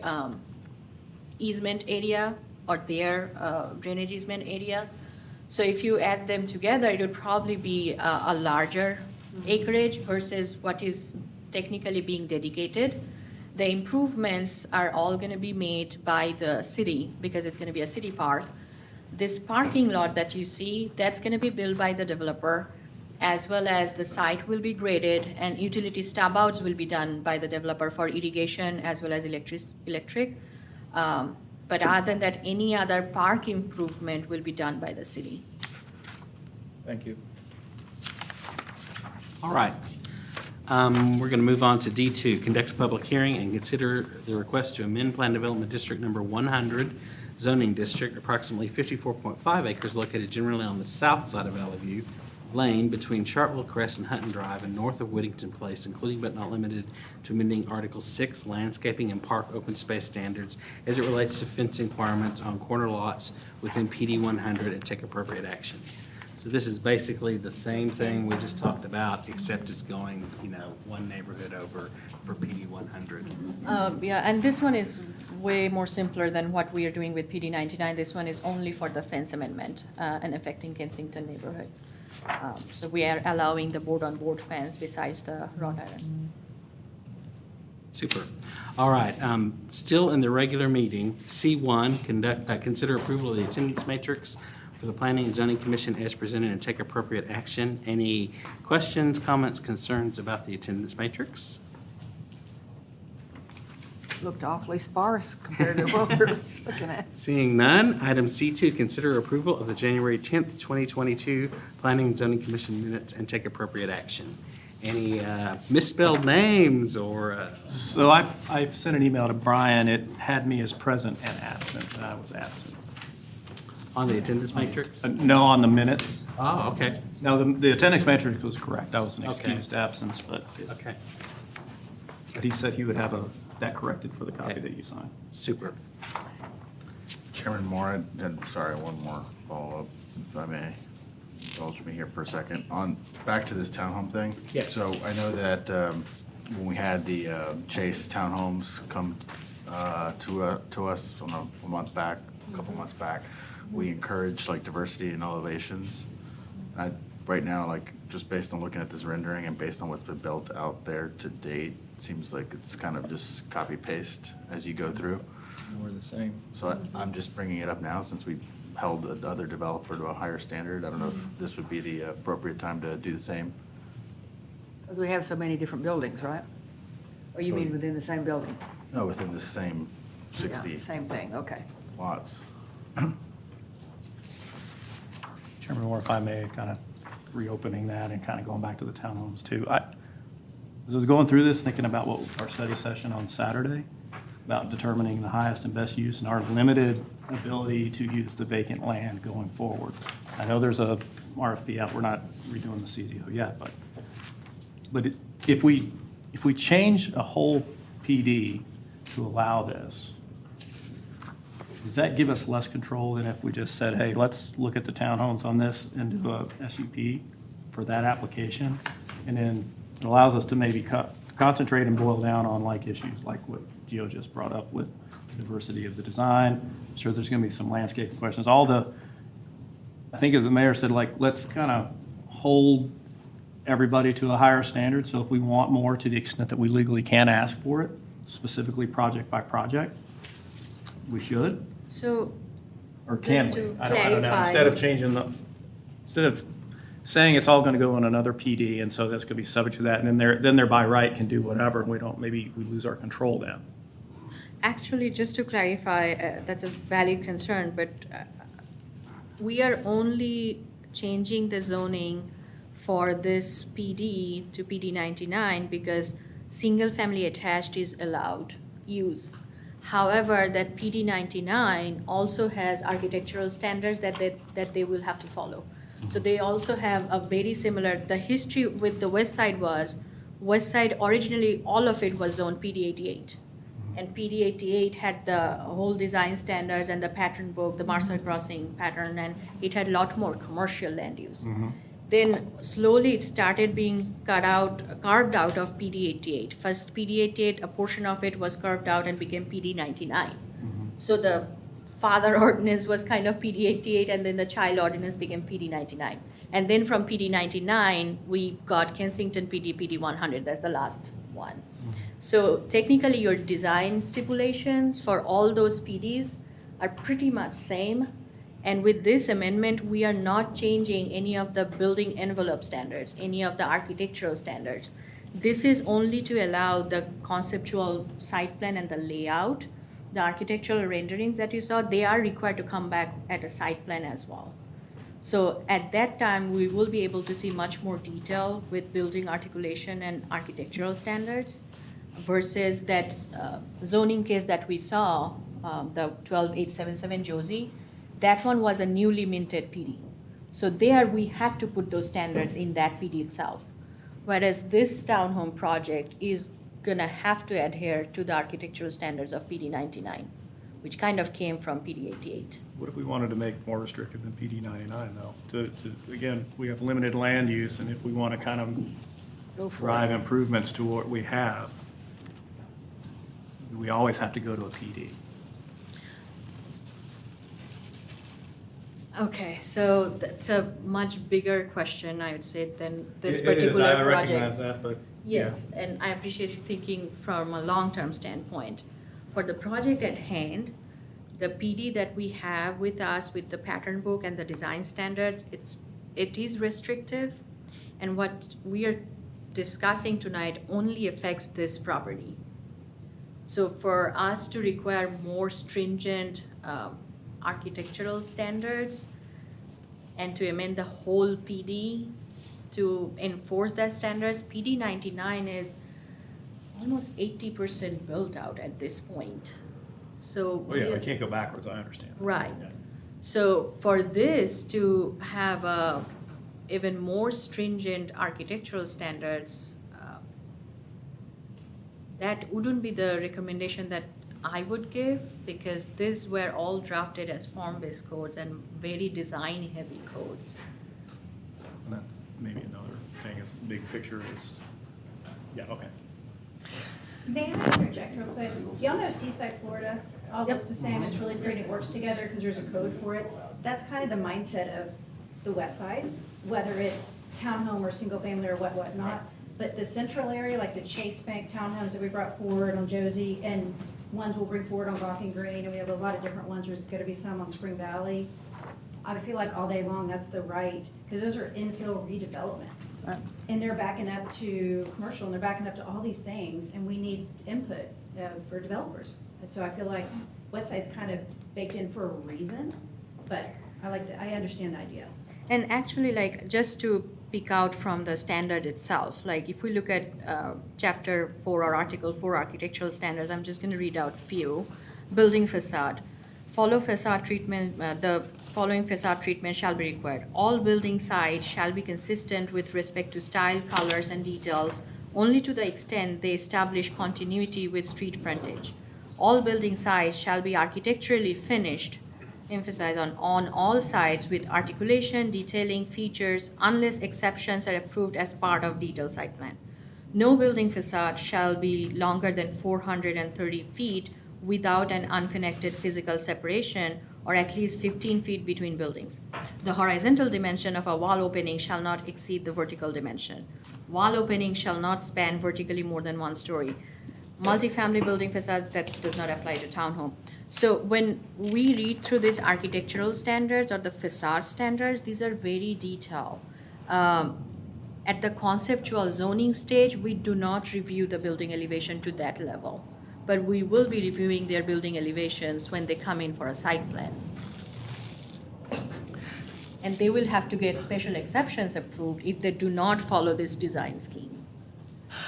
easement area or their drainage easement area. So if you add them together, it would probably be a larger acreage versus what is technically being dedicated. The improvements are all gonna be made by the city because it's gonna be a city park. This parking lot that you see, that's gonna be built by the developer, as well as the site will be graded and utility stub outs will be done by the developer for irrigation as well as electric. But other than that, any other park improvement will be done by the city. Thank you. All right. We're going to move on to D2, conduct a public hearing and consider the request to amend Plan Development District Number 100 zoning district, approximately 54.5 acres located generally on the south side of Valley View Lane between Chartville Crest and Hutton Drive and north of Whittington Place, including but not limited to amending Article 6 landscaping and park open space standards as it relates to fencing requirements on corner lots within PD 100 and take appropriate action. So this is basically the same thing we just talked about, except it's going, one neighborhood over for PD 100. Yeah, and this one is way more simpler than what we are doing with PD 99. This one is only for the fence amendment and affecting Kensington neighborhood. So we are allowing the board-on-board fence besides the wrought iron. Super. All right, still in the regular meeting, C1, consider approval of the attendance matrix for the Planning and Zoning Commission as presented and take appropriate action. Any questions, comments, concerns about the attendance matrix? Looked awfully sparse compared to what we were looking at. Seeing none, item C2, consider approval of the January 10th, 2022 Planning and Zoning Commission minutes and take appropriate action. Any misspelled names or? So I sent an email to Brian. It had me as present and absent, and I was absent. On the attendance matrix? No, on the minutes. Oh, okay, No, the attendance matrix was correct. I was an Okay. excused absence, but okay, he said he would have that corrected for the copy Okay. that you signed. super. Chairman Moore, sorry, one more follow-up, if I may indulge me here for a second. Back to this townhome thing. Yes. So I know that when we had the Chase Townhomes come to us a month back, a couple months back, we encouraged like diversity in elevations. Right now, like just based on looking at this rendering and based on what's been built out there to date, seems like it's kind of just copy paste as you go through. More the same. So I'm just bringing it up now since we held the other developer to a higher standard. I don't know if this would be the appropriate time to do the same. Because we have so many different buildings, right? Or you mean within the same building? No, within the same 60 Yeah, same thing, okay. lots. Chairman Moore, if I may, kind of reopening that and kind of going back to the townhomes too. As I was going through this, thinking about what our study session on Saturday, about determining the highest and best use and our limited ability to use the vacant land going forward. I know there's a RFP out, we're not redoing the CZO yet, but if we change a whole PD to allow this, does that give us less control than if we just said, hey, let's look at the townhomes on this and do a SUP for that application? And then it allows us to maybe concentrate and boil down on like issues like what Gio just brought up with diversity of the design. I'm sure there's gonna be some landscape questions. I think as the mayor said, like, let's kind of hold everybody to a higher standard. So if we want more, to the extent that we legally can ask for it, specifically project by project, we should. So, Or can Just we? to I don't know. clarify- Instead of saying it's all gonna go in another PD, and so that's gonna be subject to that, and then they're by right can do whatever, and maybe we lose our control then. actually, just to clarify, that's a valid concern, but we are only changing the zoning for this PD to PD 99 because single-family attached is allowed use. However, that PD 99 also has architectural standards that they will have to follow. So they also have a very similar, the history with the West Side was, West Side originally, all of it was zoned PD 88. And PD 88 had the whole design standards and the pattern book, the Marcel Crossing pattern, and it had a lot more commercial land use. Then slowly it started being carved out of PD 88. First PD 88, a portion of it was carved out and became PD 99. So the father ordinance was kind of PD 88, and then the child ordinance became PD 99. And then from PD 99, we got Kensington PD, PD 100, that's the last one. So technically, your design stipulations for all those PDs are pretty much same. And with this amendment, we are not changing any of the building envelope standards, any of the architectural standards. This is only to allow the conceptual site plan and the layout. The architectural renderings that you saw, they are required to come back at a site plan as well. So at that time, we will be able to see much more detail with building articulation and architectural standards versus that zoning case that we saw, the 12877 Josie. That one was a newly minted PD. So there we had to put those standards in that PD itself. Whereas this townhome project is gonna have to adhere to the architectural standards of PD 99, which kind of came from PD 88. What if we wanted to make more restrictive than PD 99 though? Again, we have limited land use, and if we want to kind of drive improvements to what we have, we always have to go to a PD. Okay, so that's a much bigger question, I would say, than this It is. particular I project. recognize that, but. yeah. Yes, and I appreciate you thinking from a long-term standpoint. For the project at hand, the PD that we have with us, with the pattern book and the design standards, it is restrictive. And what we are discussing tonight only affects this property. So for us to require more stringent architectural standards and to amend the whole PD to enforce that standards, PD 99 is almost 80% built out at this point. So. Well, yeah, we can't go backwards, I understand. Right. Yeah. So for this to have even more stringent architectural standards, that wouldn't be the recommendation that I would give, because these were all drafted as form-based codes and very design-heavy codes. And that's maybe another thing, is big picture is, yeah, okay. May I interject real quick? Do y'all know Seaside, Florida? All looks the same, it's really pretty, it works together because there's a code for it. That's kind of the mindset of the West Side. whether it's townhome or single family or whatnot. But the central area, like the Chase Bank townhomes that we brought forward on Josie, and ones we'll bring forward on Goffing Green, and we have a lot of different ones, there's gonna be some on Spring Valley. I feel like all day long, that's the right, because those are infill redevelopment. Right. And they're backing up to commercial, and they're backing up to all these things, and we need input for developers. And so I feel like West Side's kind of baked in for a reason, but I understand the idea. And actually, like, just to pick out from the standard itself, like, if we look at Chapter 4 or Article 4 architectural standards, I'm just going to read out few. Building facade. The following facade treatment shall be required. All building sites shall be consistent with respect to style, colors, and details, only to the extent they establish continuity with street frontage. All building sites shall be architecturally finished, emphasize on all sides, with articulation, detailing, features, unless exceptions are approved as part of detailed site plan. No building facade shall be longer than 430 feet without an unconnected physical separation, or at least 15 feet between buildings. The horizontal dimension of a wall opening shall not exceed the vertical dimension. Wall opening shall not span vertically more than 1 story. Multifamily building facades, that does not apply to townhome. So when we read through these architectural standards or the facade standards, these are very detailed. At the conceptual zoning stage, we do not review the building elevation to that level, but we will be reviewing their building elevations when they come in for a site plan. And they will have to get special exceptions approved if they do not follow this design scheme.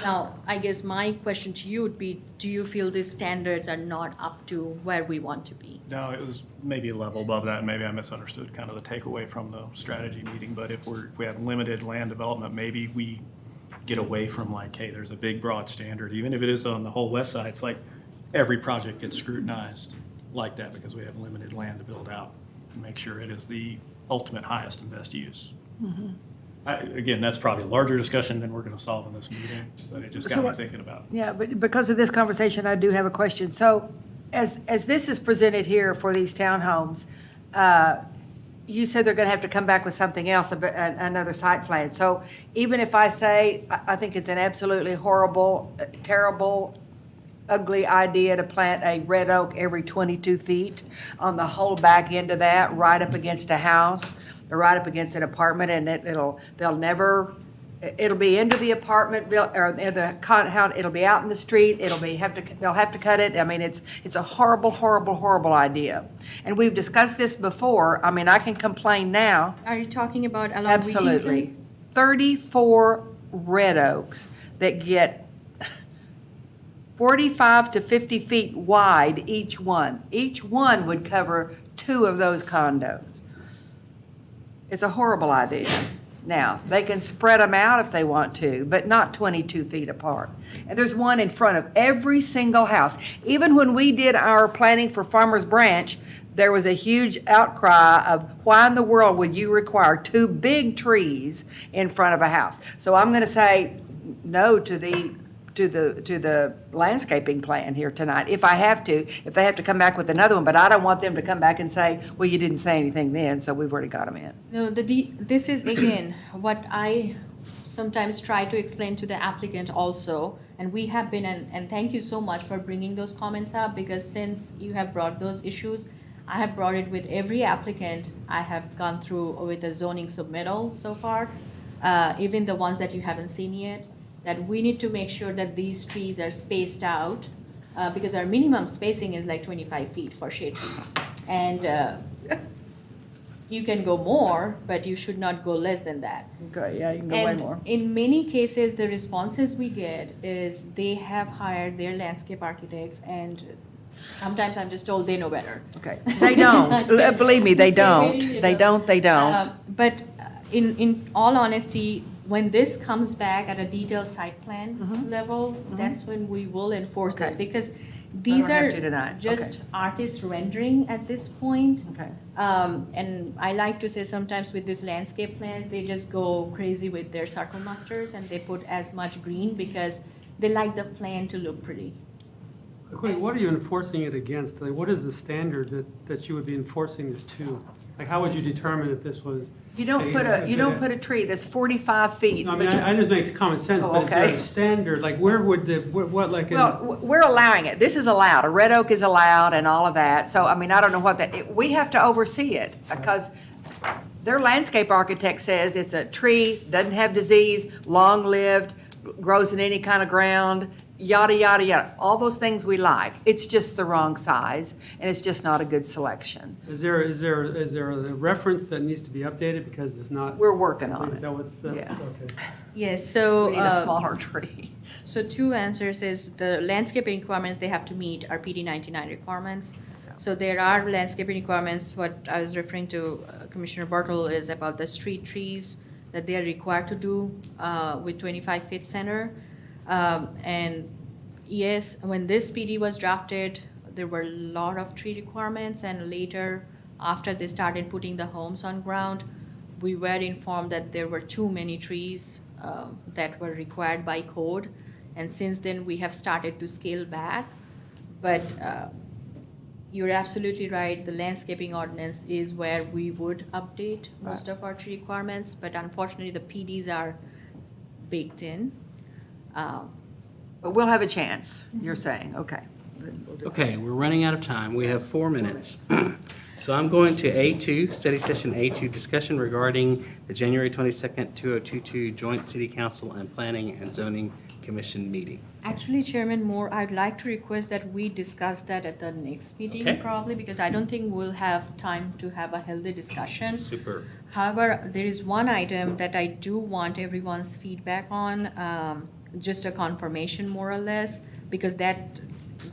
Now, I guess my question to you would be, do you feel these standards are not up to where we want to be? No, it was maybe a level above that, and maybe I misunderstood kind of the takeaway from the strategy meeting, but if we have limited land development, maybe we get away from like, hey, there's a big broad standard, even if it is on the whole west side, it's like every project gets scrutinized like that because we have limited land to build out and make sure it is the ultimate highest and best use. Again, that's probably a larger discussion than we're going to solve in this meeting, but it just got me thinking about it. Yeah, but because of this conversation, I do have a question. So as this is presented here for these townhomes, you said they're going to have to come back with something else, another site plan. So even if I say, I think it's an absolutely horrible, terrible, ugly idea to plant a red oak every 22 feet on the whole back end of that, right up against a house, or right up against an apartment, and it'll be into the apartment, or it'll be out in the street, they'll have to cut it. I mean, it's a horrible, horrible, horrible idea. And we've discussed this before. I mean, I can complain now. Are you talking about along Absolutely. Wheatington? 34 red oaks that get 45 to 50 feet wide each one. Each one would cover 2 of those condos. It's a horrible idea. Now, they can spread them out if they want to, but not 22 feet apart. And there's one in front of every single house. Even when we did our planning for Farmers Branch, there was a huge outcry of why in the world would you require 2 big trees in front of a house? So I'm going to say no to the landscaping plan here tonight, if they have to come back with another one, but I don't want them to come back and say, well, you didn't say anything then, so we've already got them in. No, this is again what I sometimes try to explain to the applicant also, and we have been, and thank you so much for bringing those comments up, because since you have brought those issues, I have brought it with every applicant I have gone through with a zoning submittal so far, even the ones that you haven't seen yet, that we need to make sure that these trees are spaced out, because our minimum spacing is like 25 feet for shade trees. And you can go more, but you should not go less than that. Okay, yeah, you can go way more. And in many cases, the responses we get is they have hired their landscape architects, and sometimes I'm just told they know better. Okay, they don't. Believe me, they So don't. maybe, you They know, don't. But in all honesty, when this comes back at a detailed site plan level, that's when we will enforce this, Okay. because these don't have are to tonight. just Okay. artist rendering at this point. Okay. And I like to say sometimes with these landscape plans, they just go crazy with their circle masters and they put as much green because they like the plan to look pretty. Okay, what are you enforcing it against? Like, what is the standard that you would be enforcing this to? Like, how would you determine if this was You don't put a tree that's 45 feet. No, I mean, but you- I know it makes common sense, Oh, but is there okay. a standard, like where would what like in? Well, we're allowing it. This is allowed. A red oak is allowed and all of that. So, I mean, I don't know what we have to oversee it because their landscape architect says it's a tree, doesn't have disease, long-lived, grows in any kind of ground, yada, yada, yada. All those things we like. It's just the wrong size and it's just not a good selection. Is there a reference that needs to be updated because it's not? We're working on Is it. that what's, that's, Yeah. okay. Yes, so. We need a smaller tree. So two answers is the landscaping requirements they have to meet are PD 99 requirements. So there are landscaping requirements. What I was referring to, Commissioner Bartle, is about the street trees that they are required to do with 25 feet center. And yes, when this PD was drafted, there were a lot of tree requirements, and later, after they started putting the homes on ground, we were informed that there were too many trees that were required by code. And since then, we have started to scale back. But you're absolutely right, the landscaping ordinance is where we would update most of our tree requirements, but unfortunately, the PDs are baked in. But we'll have a chance, you're saying, okay. Okay, we're running out of time. We have 4 minutes. So I'm going to A2, study session A2, discussion regarding the January 22nd, 2022 Joint City Council and Planning and Zoning Commission meeting. Actually, Chairman Moore, I'd like to request that we discuss that at the next meeting Okay. probably, because I don't think we'll have time to have a healthy discussion. Super. However, there is one item that I do want everyone's feedback on, just a confirmation more or less, because that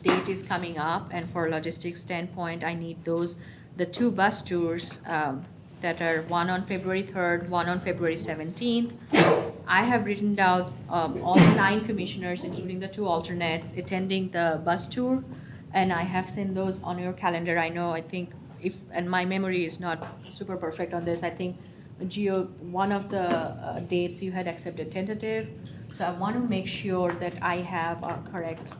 date is coming up, and for a logistics standpoint, I need the 2 bus tours that are one on February 3rd, one on February 17th. I have written down all the 9 commissioners, including the 2 alternates, attending the bus tour, and I have sent those on your calendar. I think and my memory is not super perfect on this, I think, Gio, one of the dates you had accepted tentative, so I want to make sure that I have a correct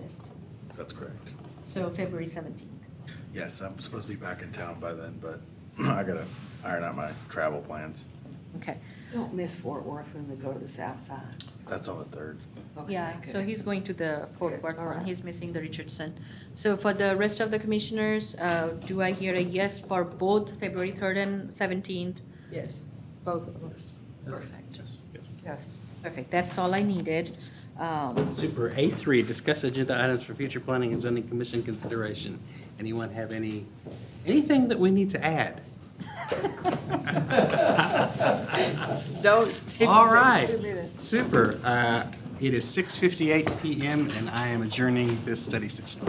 list. That's correct. So February 17th. Yes, I'm supposed to be back in town by then, but I gotta iron out my travel plans. Okay. Don't miss Fort Worth when we go to the south side. That's on the 3rd. Okay, Yeah, good. so he's going to the Fort Worth All one, right. he's missing the Richardson. So for the rest of the commissioners, do I hear a yes for both February 3rd and 17th? Yes, both of us. Perfect. Yes. Perfect, that's all I needed. Super. A3, discuss agenda items for future planning and zoning commission consideration. Anyone have anything that we need to add? Don't stick All to right, 2 minutes. super. It is 6:58 PM and I am adjourning this study session.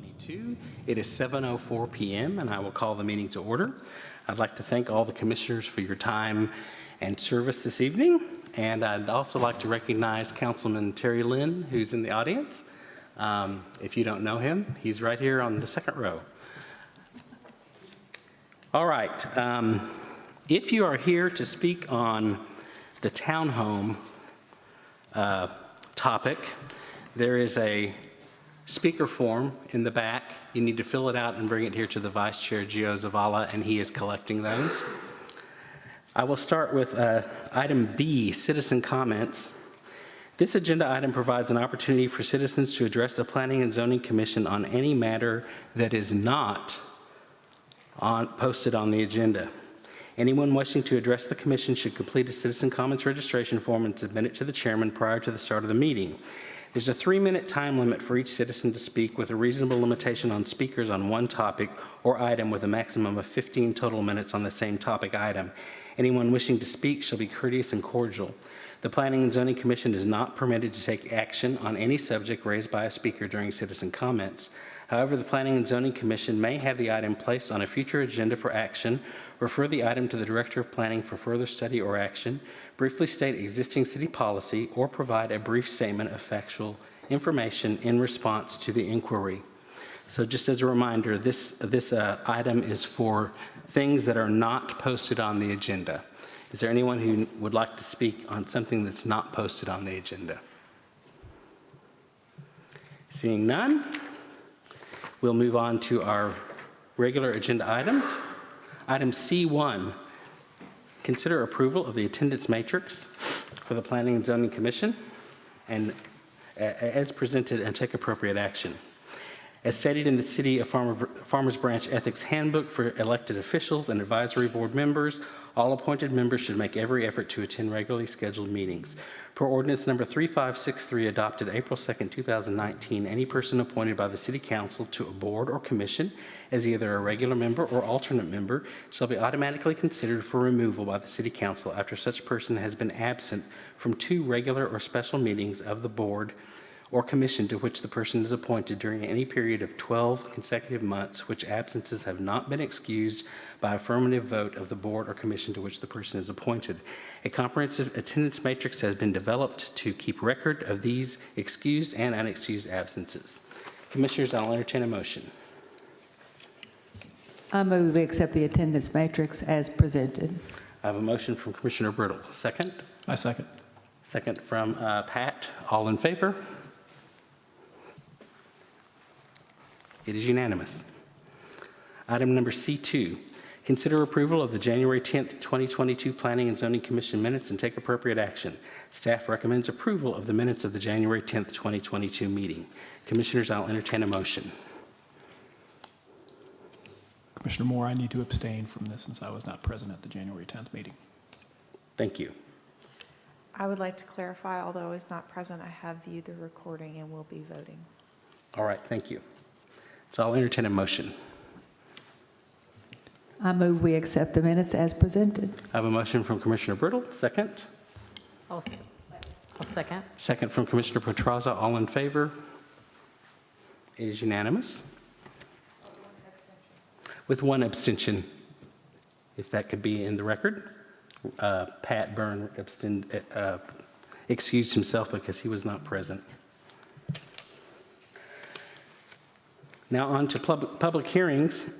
2022. It is 7:04 p.m. and I will call the meeting to order. I'd like to thank all the commissioners for your time and service this evening. And I'd also like to recognize Councilman Terry Lynn, who's in the audience. If you don't know him, he's right here on the second row. All right. If you are here to speak on the townhome topic, there is a speaker form in the back. You need to fill it out and bring it here to the Vice Chair, Gio Zavala, and he is collecting those. I will start with item B, citizen comments. This agenda item provides an opportunity for citizens to address the Planning and Zoning Commission on any matter that is not posted on the agenda. Anyone wishing to address the commission should complete a citizen comments registration form and submit it to the chairman prior to the start of the meeting. There's a 3-minute time limit for each citizen to speak, with a reasonable limitation on speakers on one topic or item, with a maximum of 15 total minutes on the same topic item. Anyone wishing to speak shall be courteous and cordial. The Planning and Zoning Commission is not permitted to take action on any subject raised by a speaker during citizen comments. However, the Planning and Zoning Commission may have the item placed on a future agenda for action, refer the item to the Director of Planning for further study or action, briefly state existing city policy, or provide a brief statement of factual information in response to the inquiry. So just as a reminder, this item is for things that are not posted on the agenda. Is there anyone who would like to speak on something that's not posted on the agenda? Seeing none, we'll move on to our regular agenda items. Item C1, consider approval of the attendance matrix for the Planning and Zoning Commission and as presented, and take appropriate action. As stated in the City of Farmers Branch Ethics Handbook for elected officials and advisory board members, all appointed members should make every effort to attend regularly scheduled meetings. Per ordinance number 3563 adopted April 2nd, 2019, any person appointed by the City Council to a board or commission as either a regular member or alternate member shall be automatically considered for removal by the City Council after such person has been absent from 2 regular or special meetings of the board or commission to which the person is appointed during any period of 12 consecutive months, which absences have not been excused by affirmative vote of the board or commission to which the person is appointed. A comprehensive attendance matrix has been developed to keep record of these excused and unexcused absences. Commissioners, I'll entertain a motion. I move we accept the attendance matrix as presented. I have a motion from Commissioner Brittle. Second? I second. Second from Pat. All in favor? It is unanimous. Item number C2, consider approval of the January 10th, 2022 Planning and Zoning Commission minutes and take appropriate action. Staff recommends approval of the minutes of the January 10th, 2022 meeting. Commissioners, I'll entertain a motion. Commissioner Moore, I need to abstain from this since I was not present at the January 10th meeting. Thank you. I would like to clarify, although I was not present, I have viewed the recording and will be voting. All right, thank you. So I'll entertain a motion. I move we accept the minutes as presented. I have a motion from Commissioner Brittle. Second? I'll second. Second from Commissioner Petraza. All in favor? It is unanimous. With one abstention, if that could be in the record. Pat Byrne excused himself because he was not present. Now on to public hearings.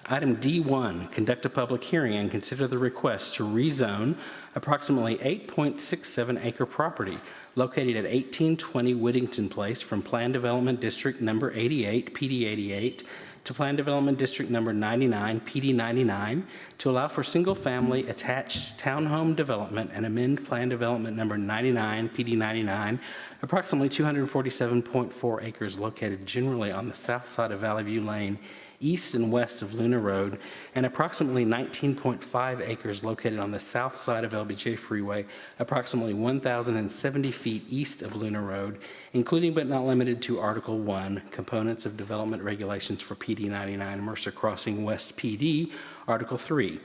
Item D1, conduct a public hearing and consider the request to rezone approximately 8.67 acre property located at 1820 Whittington Place from Plan Development District Number 88, PD 88, to Plan Development District Number 99, PD 99, to allow for single-family attached townhome development and amend Plan Development Number 99, PD 99, approximately 247.4 acres located generally on the south side of Valley View Lane, east and west of Luna Road, and approximately 19.5 acres located on the south side of LBJ Freeway, approximately 1,070 feet east of Luna Road, including but not limited to Article 1, Components of Development Regulations for PD 99 Mercer Crossing West PD, Article 3,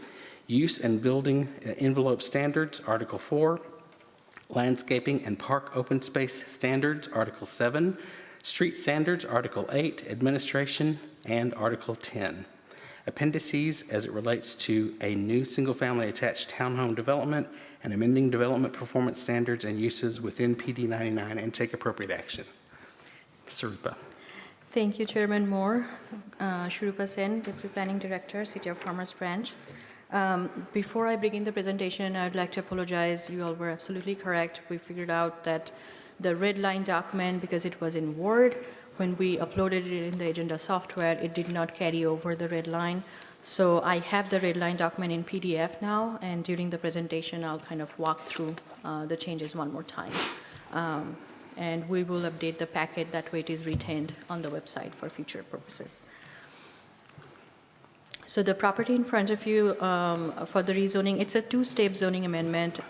Use and Building Envelope Standards, Article 4, Landscaping and Park Open Space Standards, Article 7, Street Standards, Article 8, Administration, and Article 10. Appendices as it relates to a new single-family attached townhome development and amending development performance standards and uses within PD 99 and take appropriate action. Sarupa. Thank you, Chairman Moore. Shrupa Sen, Deputy Planning Director, City of Farmers Branch. Before I begin the presentation, I'd like to apologize. You all were absolutely correct. We figured out that the red line document, because it was in Word, when we uploaded it in the agenda software, it did not carry over the red line. So I have the red line document in PDF now, and during the presentation, I'll kind of walk through the changes one more time. And we will update the packet, that way it is retained on the website for future purposes. So the property in front of you for the rezoning, it's a two-step zoning amendment,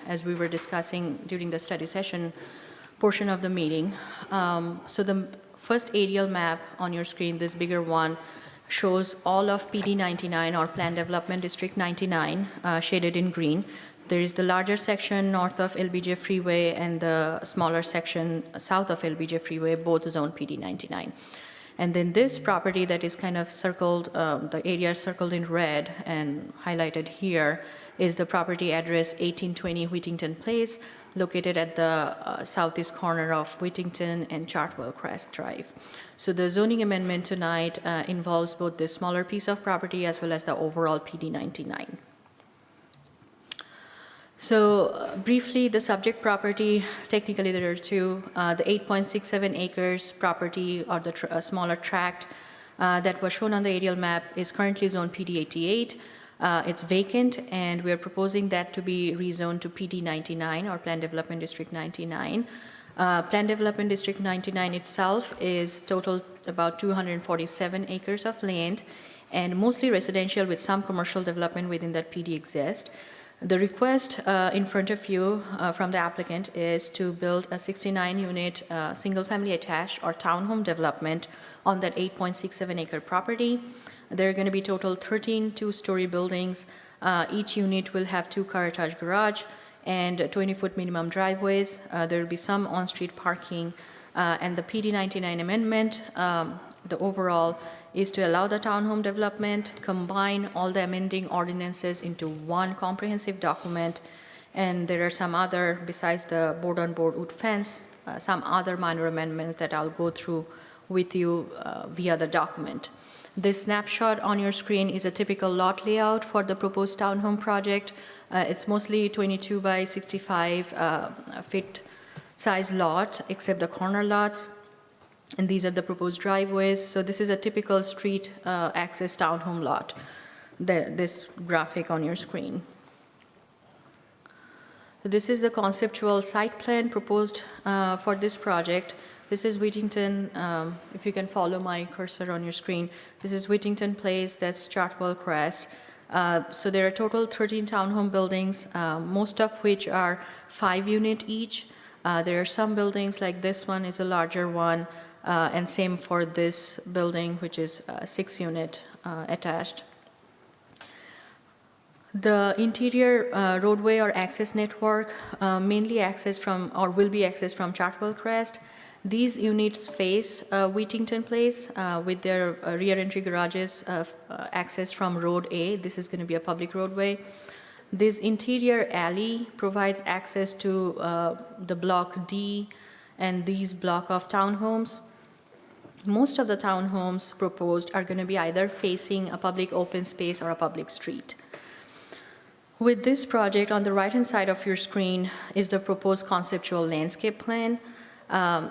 as we were discussing during the study session portion of the meeting. So the first aerial map on your screen, this bigger one, shows all of PD 99 or Planned Development District 99 shaded in green. There is the larger section north of LBJ Freeway and the smaller section south of LBJ Freeway, both zone PD 99. And then this property that is kind of circled, the area circled in red and highlighted here, is the property address 1820 Whittington Place, located at the southeast corner of Whittington and Chartwell Crest Drive. So the zoning amendment tonight involves both the smaller piece of property as well as the overall PD 99. So briefly, the subject property, technically there are two, the 8.67 acres property or the smaller tract that was shown on the aerial map is currently zoned PD 88. It's vacant, and we are proposing that to be rezoned to PD 99 or Planned Development District 99. Planned Development District 99 itself is total about 247 acres of land and mostly residential with some commercial development within that PD exist. The request in front of you from the applicant is to build a 69-unit single-family attached or townhome development on that 8.67 acre property. There are going to be total 13 two-story buildings. Each unit will have 2-car attached garage and 20-foot minimum driveways. There will be some on-street parking. And the PD 99 amendment, the overall is to allow the townhome development, combine all the amending ordinances into one comprehensive document, and there are some other, besides the board-on-board wood fence, some other minor amendments that I'll go through with you via the document. This snapshot on your screen is a typical lot layout for the proposed townhome project. It's mostly 22 by 65 feet size lot, except the corner lots. And these are the proposed driveways. So this is a typical street access townhome lot, this graphic on your screen. So this is the conceptual site plan proposed for this project. This is Whittington, if you can follow my cursor on your screen. This is Whittington Place, that's Chartwell Crest. So there are total 13 townhome buildings, most of which are 5-unit each. There are some buildings like this one is a larger one, and same for this building, which is 6-unit attached. The interior roadway or access network mainly accessed from or will be accessed from Chartwell Crest. These units face Whittington Place with their rear entry garages accessed from Road A. This is going to be a public roadway. This interior alley provides access to the block D and these block of townhomes. Most of the townhomes proposed are going to be either facing a public open space or a public street. With this project, on the right-hand side of your screen is the proposed conceptual landscape plan.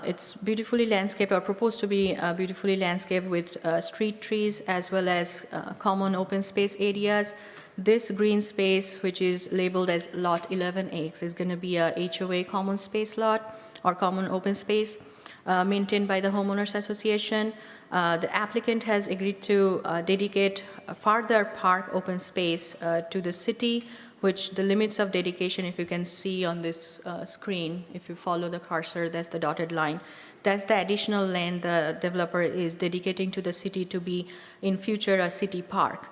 It's beautifully landscaped or proposed to be beautifully landscaped with street trees as well as common open space areas. This green space, which is labeled as lot 11X, is going to be a HOA common space lot or common open space maintained by the homeowners association. The applicant has agreed to dedicate a further park open space to the city, which the limits of dedication, if you can see on this screen, if you follow the cursor, that's the dotted line. That's the additional land the developer is dedicating to the city to be in future a city park.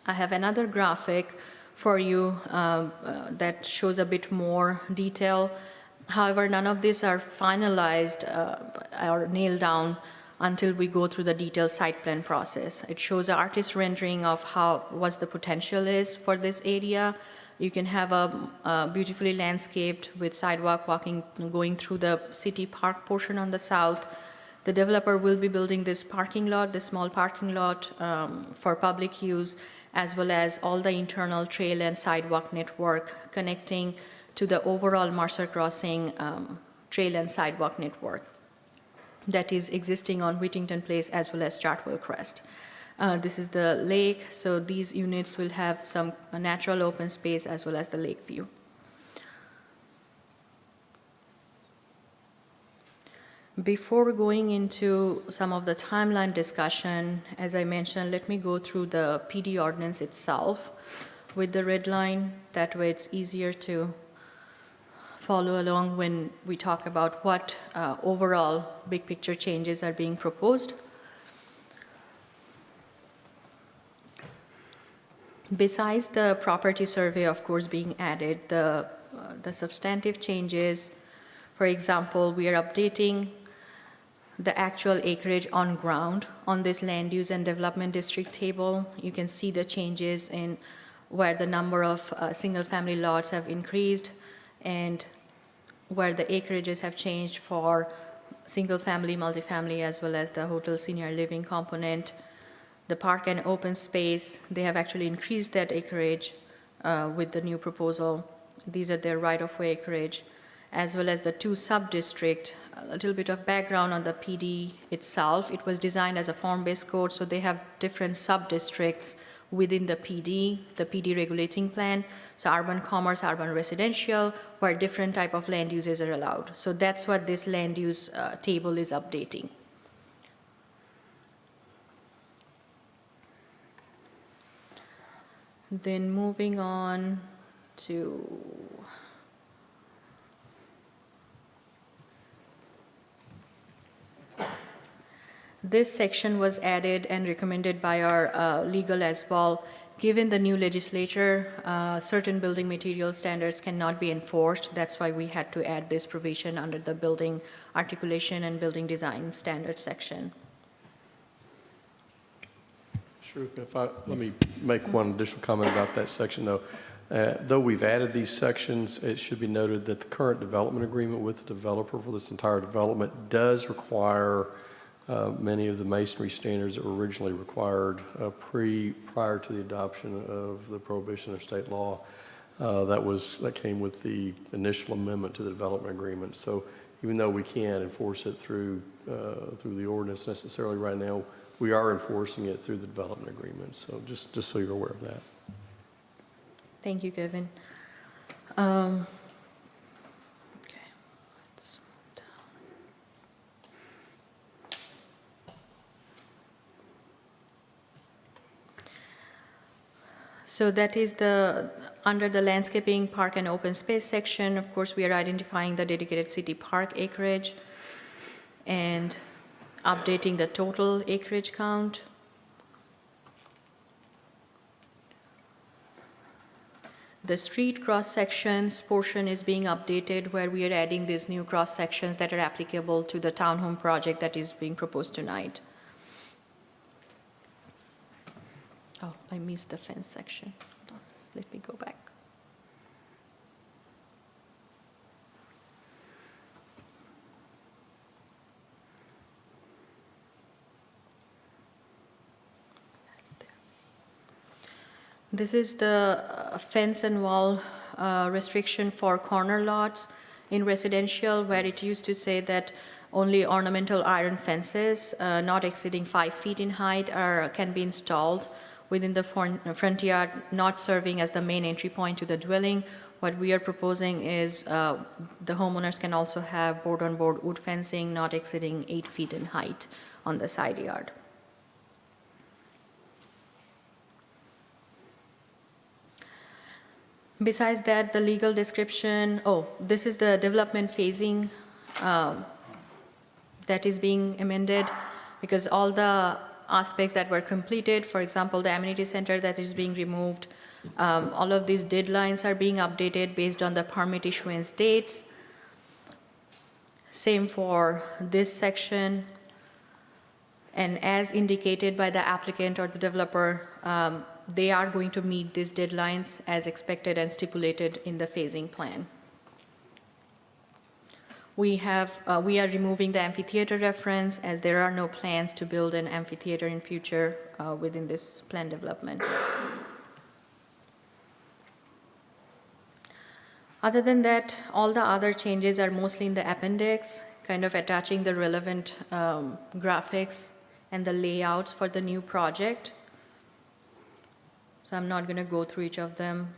I have another graphic for you that shows a bit more detail. However, none of these are finalized or nailed down until we go through the detailed site plan process. It shows an artist rendering of what the potential is for this area. You can have a beautifully landscaped with sidewalk going through the city park portion on the south. The developer will be building this parking lot, this small parking lot for public use, as well as all the internal trail and sidewalk network connecting to the overall Mercer Crossing trail and sidewalk network that is existing on Whittington Place as well as Chartwell Crest. This is the lake, so these units will have some natural open space as well as the lake view. Before going into some of the timeline discussion, as I mentioned, let me go through the PD ordinance itself with the red line. That way it's easier to follow along when we talk about what overall big picture changes are being proposed. Besides the property survey, of course, being added, the substantive changes, for example, we are updating the actual acreage on ground on this land use and development district table. You can see the changes in where the number of single-family lots have increased and where the acreages have changed for single-family, multifamily, as well as the hotel senior living component. The park and open space, they have actually increased that acreage with the new proposal. These are their right-of-way acreage, as well as the two sub-district. A little bit of background on the PD itself. It was designed as a form-based code, so they have different sub-districts within the PD regulating plan. So urban commerce, urban residential, where different type of land uses are allowed. So that's what this land use table is updating. Then moving on to this section was added and recommended by our legal as well. Given the new legislature, certain building material standards cannot be enforced. That's why we had to add this provision under the building articulation and building design standards section. Sure, let me make one additional comment about that section, though. Though we've added these sections, it should be noted that the current development agreement with the developer for this entire development does require many of the masonry standards that were originally required prior to the adoption of the prohibition of state law. That came with the initial amendment to the development agreement. So even though we can't enforce it through the ordinance necessarily right now, we are enforcing it through the development agreement. So just so you're aware of that. Thank you, Kevin. So that is under the landscaping, park and open space section. Of course, we are identifying the dedicated city park acreage and updating the total acreage count. The street cross sections portion is being updated where we are adding these new cross sections that are applicable to the townhome project that is being proposed tonight. Oh, I missed the fence section. Hold on. Let me go back. This is the fence and wall restriction for corner lots in residential, where it used to say that only ornamental iron fences not exceeding 5 feet in height can be installed within the front yard, not serving as the main entry point to the dwelling. What we are proposing is the homeowners can also have board-on-board wood fencing not exceeding 8 feet in height on the side yard. Besides that, the legal description, this is the development phasing that is being amended, because all the aspects that were completed, for example, the amenity center that is being removed, all of these deadlines are being updated based on the permit issuance dates. Same for this section. And as indicated by the applicant or the developer, they are going to meet these deadlines as expected and stipulated in the phasing plan. We are removing the amphitheater reference as there are no plans to build an amphitheater in future within this plan development. Other than that, all the other changes are mostly in the appendix, kind of attaching the relevant graphics and the layouts for the new project. So I'm not going to go through each of them.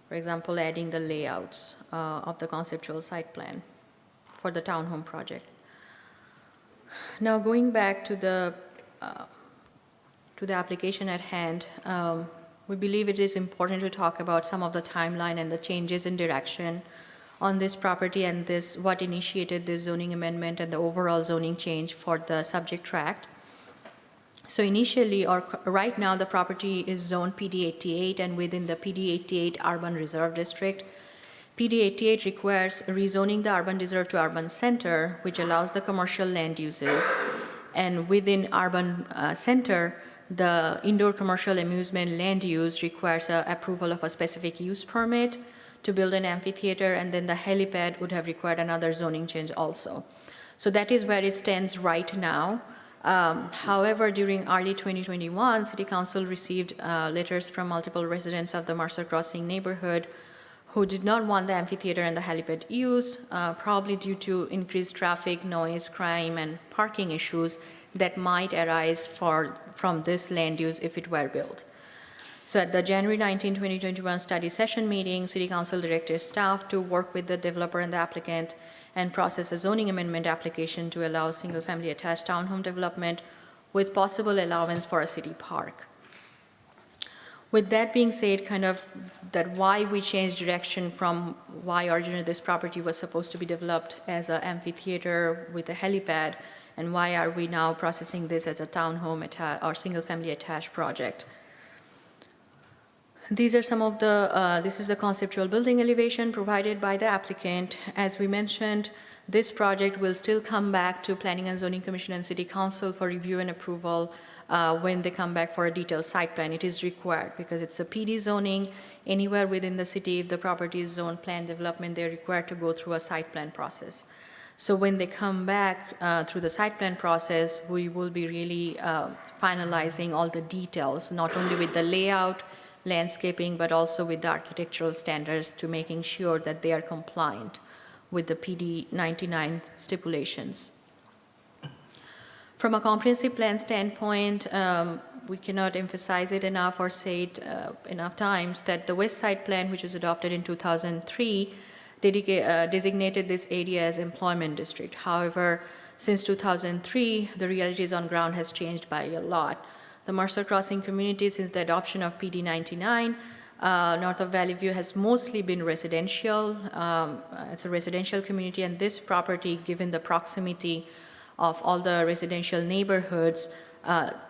For example, adding the layouts of the conceptual site plan for the townhome project. Now going back to the application at hand, we believe it is important to talk about some of the timeline and the changes in direction on this property and what initiated this zoning amendment and the overall zoning change for the subject tract. So initially, or right now, the property is zoned PD88 and within the PD88 Urban Reserve District. PD88 requires rezoning the urban reserve to urban center, which allows the commercial land uses. And within urban center, the indoor commercial amusement land use requires approval of a specific use permit to build an amphitheater, and then the helipad would have required another zoning change also. So that is where it stands right now. However, during early 2021, City Council received letters from multiple residents of the Mercer Crossing neighborhood who did not want the amphitheater and the helipad use, probably due to increased traffic, noise, crime, and parking issues that might arise from this land use if it were built. So at the January 19, 2021 study session meeting, City Council directed staff to work with the developer and the applicant and process a zoning amendment application to allow single-family attached townhome development with possible allowance for a city park. With that being said, kind of that why we changed direction from why originally this property was supposed to be developed as an amphitheater with a helipad, and why are we now processing this as a townhome or single-family attached project. These are some of the, this is the conceptual building elevation provided by the applicant. As we mentioned, this project will still come back to Planning and Zoning Commission and City Council for review and approval when they come back for a detailed site plan. It is required because it's a PD zoning. Anywhere within the city, if the property is zoned plan development, they're required to go through a site plan process. So when they come back through the site plan process, we will be really finalizing all the details, not only with the layout, landscaping, but also with the architectural standards to making sure that they are compliant with the PD 99 stipulations. From a comprehensive plan standpoint, we cannot emphasize it enough or say it enough times that the West Side Plan, which was adopted in 2003, designated this area as employment district. However, since 2003, the realities on ground has changed by a lot. The Mercer Crossing community, since the adoption of PD 99, north of Valley View has mostly been residential. It's a residential community, and this property, given the proximity of all the residential neighborhoods,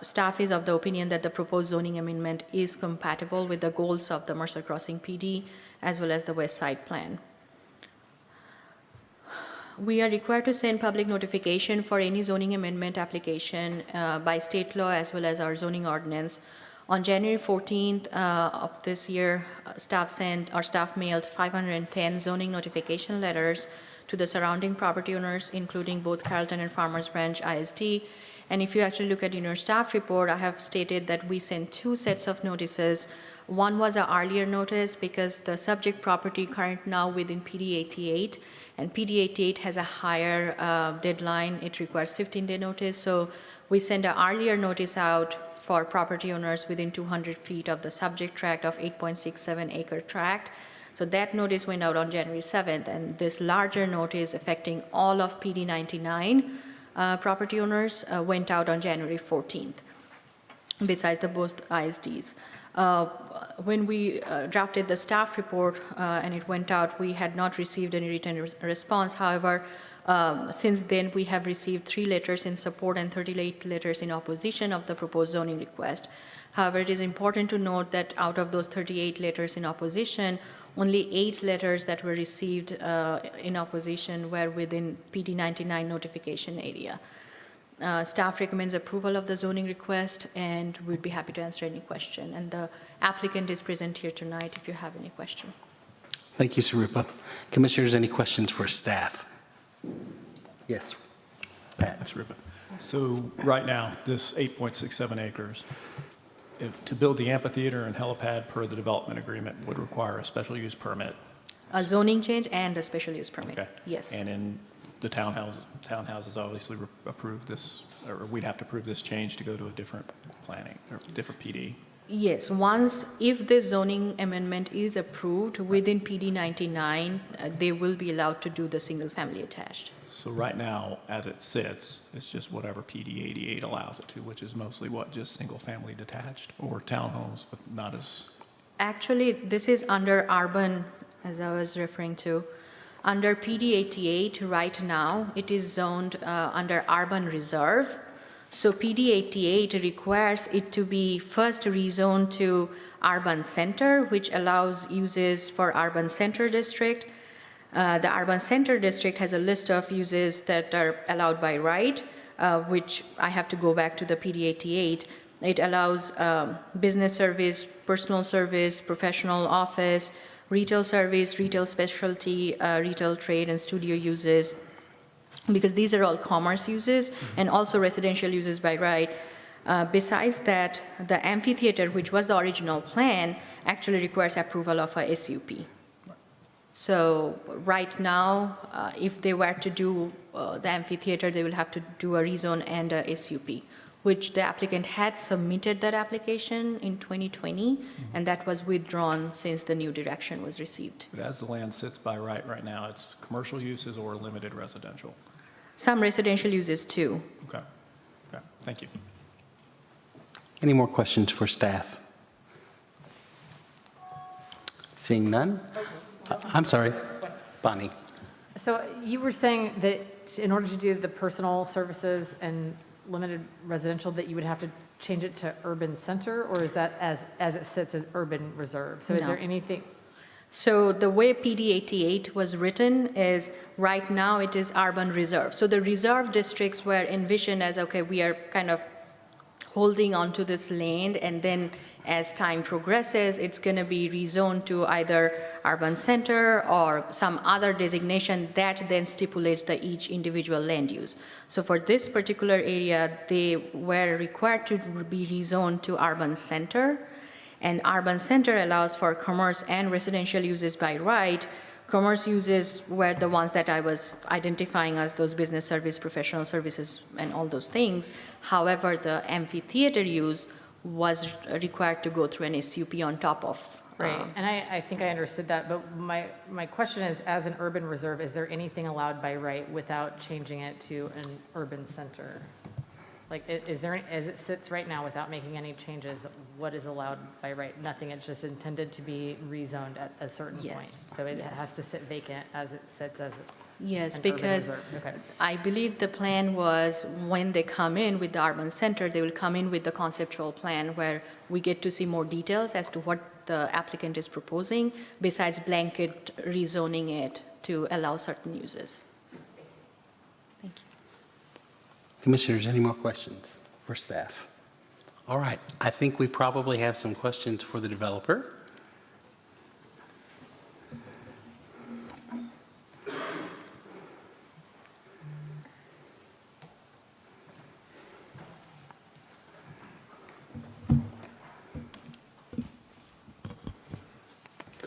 staff is of the opinion that the proposed zoning amendment is compatible with the goals of the Mercer Crossing PD as well as the West Side Plan. We are required to send public notification for any zoning amendment application by state law as well as our zoning ordinance. On January 14th of this year, staff mailed 510 zoning notification letters to the surrounding property owners, including both Carrollton and Farmers Branch ISD. And if you actually look at in your staff report, I have stated that we sent 2 sets of notices. One was an earlier notice because the subject property current now within PD 88, and PD 88 has a higher deadline. It requires 15-day notice. So we send an earlier notice out for property owners within 200 feet of the subject tract of 8.67 acre tract. So that notice went out on January 7th, and this larger notice affecting all of PD 99 property owners went out on January 14th, besides the both ISDs. When we drafted the staff report and it went out, we had not received any written response. However, since then we have received 3 letters in support and 38 letters in opposition of the proposed zoning request. However, it is important to note that out of those 38 letters in opposition, only 8 letters that were received in opposition were within PD 99 notification area. Staff recommends approval of the zoning request, and we'd be happy to answer any question. And the applicant is present here tonight if you have any question. Thank you, Sarupa. Commissioners, any questions for staff? Yes. Pat. That's Ruben. So right now, this 8.67 acres, to build the amphitheater and helipad per the development agreement would require a special use permit. A zoning change and a special use permit. Okay. Yes. And in the townhouses obviously approved this, or we'd have to approve this change to go to a different planning, or different PD. Yes, if the zoning amendment is approved within PD 99, they will be allowed to do the single family attached. So right now, as it sits, it's just whatever PD 88 allows it to, which is mostly what, just single family detached or townhomes, but not as, Actually, this is under urban, as I was referring to. Under PD 88 right now, it is zoned under urban reserve. So PD 88 requires it to be first rezoned to urban center, which allows uses for urban center district. The urban center district has a list of uses that are allowed by right, which I have to go back to the PD 88. It allows business service, personal service, professional office, retail service, retail specialty, retail trade, and studio uses, because these are all commerce uses and also residential uses by right. Besides that, the amphitheater, which was the original plan, actually requires approval of a SUP. So right now, if they were to do the amphitheater, they will have to do a rezone and a SUP, which the applicant had submitted that application in 2020, and that was withdrawn since the new direction was received. but as the land sits by right now, it's commercial uses or limited residential. Some residential uses too. Okay, okay, thank you. Any more questions for staff? Seeing none? I'm sorry, Bonnie. So you were saying that in order to do the personal services and limited residential, that you would have to change it to urban center, or is that as it sits as urban reserve? So is No. there anything? So the way PD 88 was written is right now it is urban reserve. So the reserve districts were envisioned as, okay, we are kind of holding on to this land, and then as time progresses, it's going to be rezoned to either urban center or some other designation that then stipulates the each individual land use. So for this particular area, they were required to be rezoned to urban center, and urban center allows for commerce and residential uses by right. Commerce uses were the ones that I was identifying as those business service, professional services, and all those things. However, the amphitheater use was required to go through an SUP on top of. Right, and I think I understood that, but my question is, as an urban reserve, is there anything allowed by right without changing it to an urban center? Like, is there, as it sits right now, without making any changes, what is allowed by right? Nothing, it's just intended to be rezoned at a certain point. Yes, So it yes. has to sit vacant as it sits as Yes, an urban because reserve. Okay. I believe the plan was when they come in with the urban center, they will come in with the conceptual plan where we get to see more details as to what the applicant is proposing, besides blanket rezoning it to allow certain uses. Thank you. Commissioners, any more questions for staff? All right, I think we probably have some questions for the developer.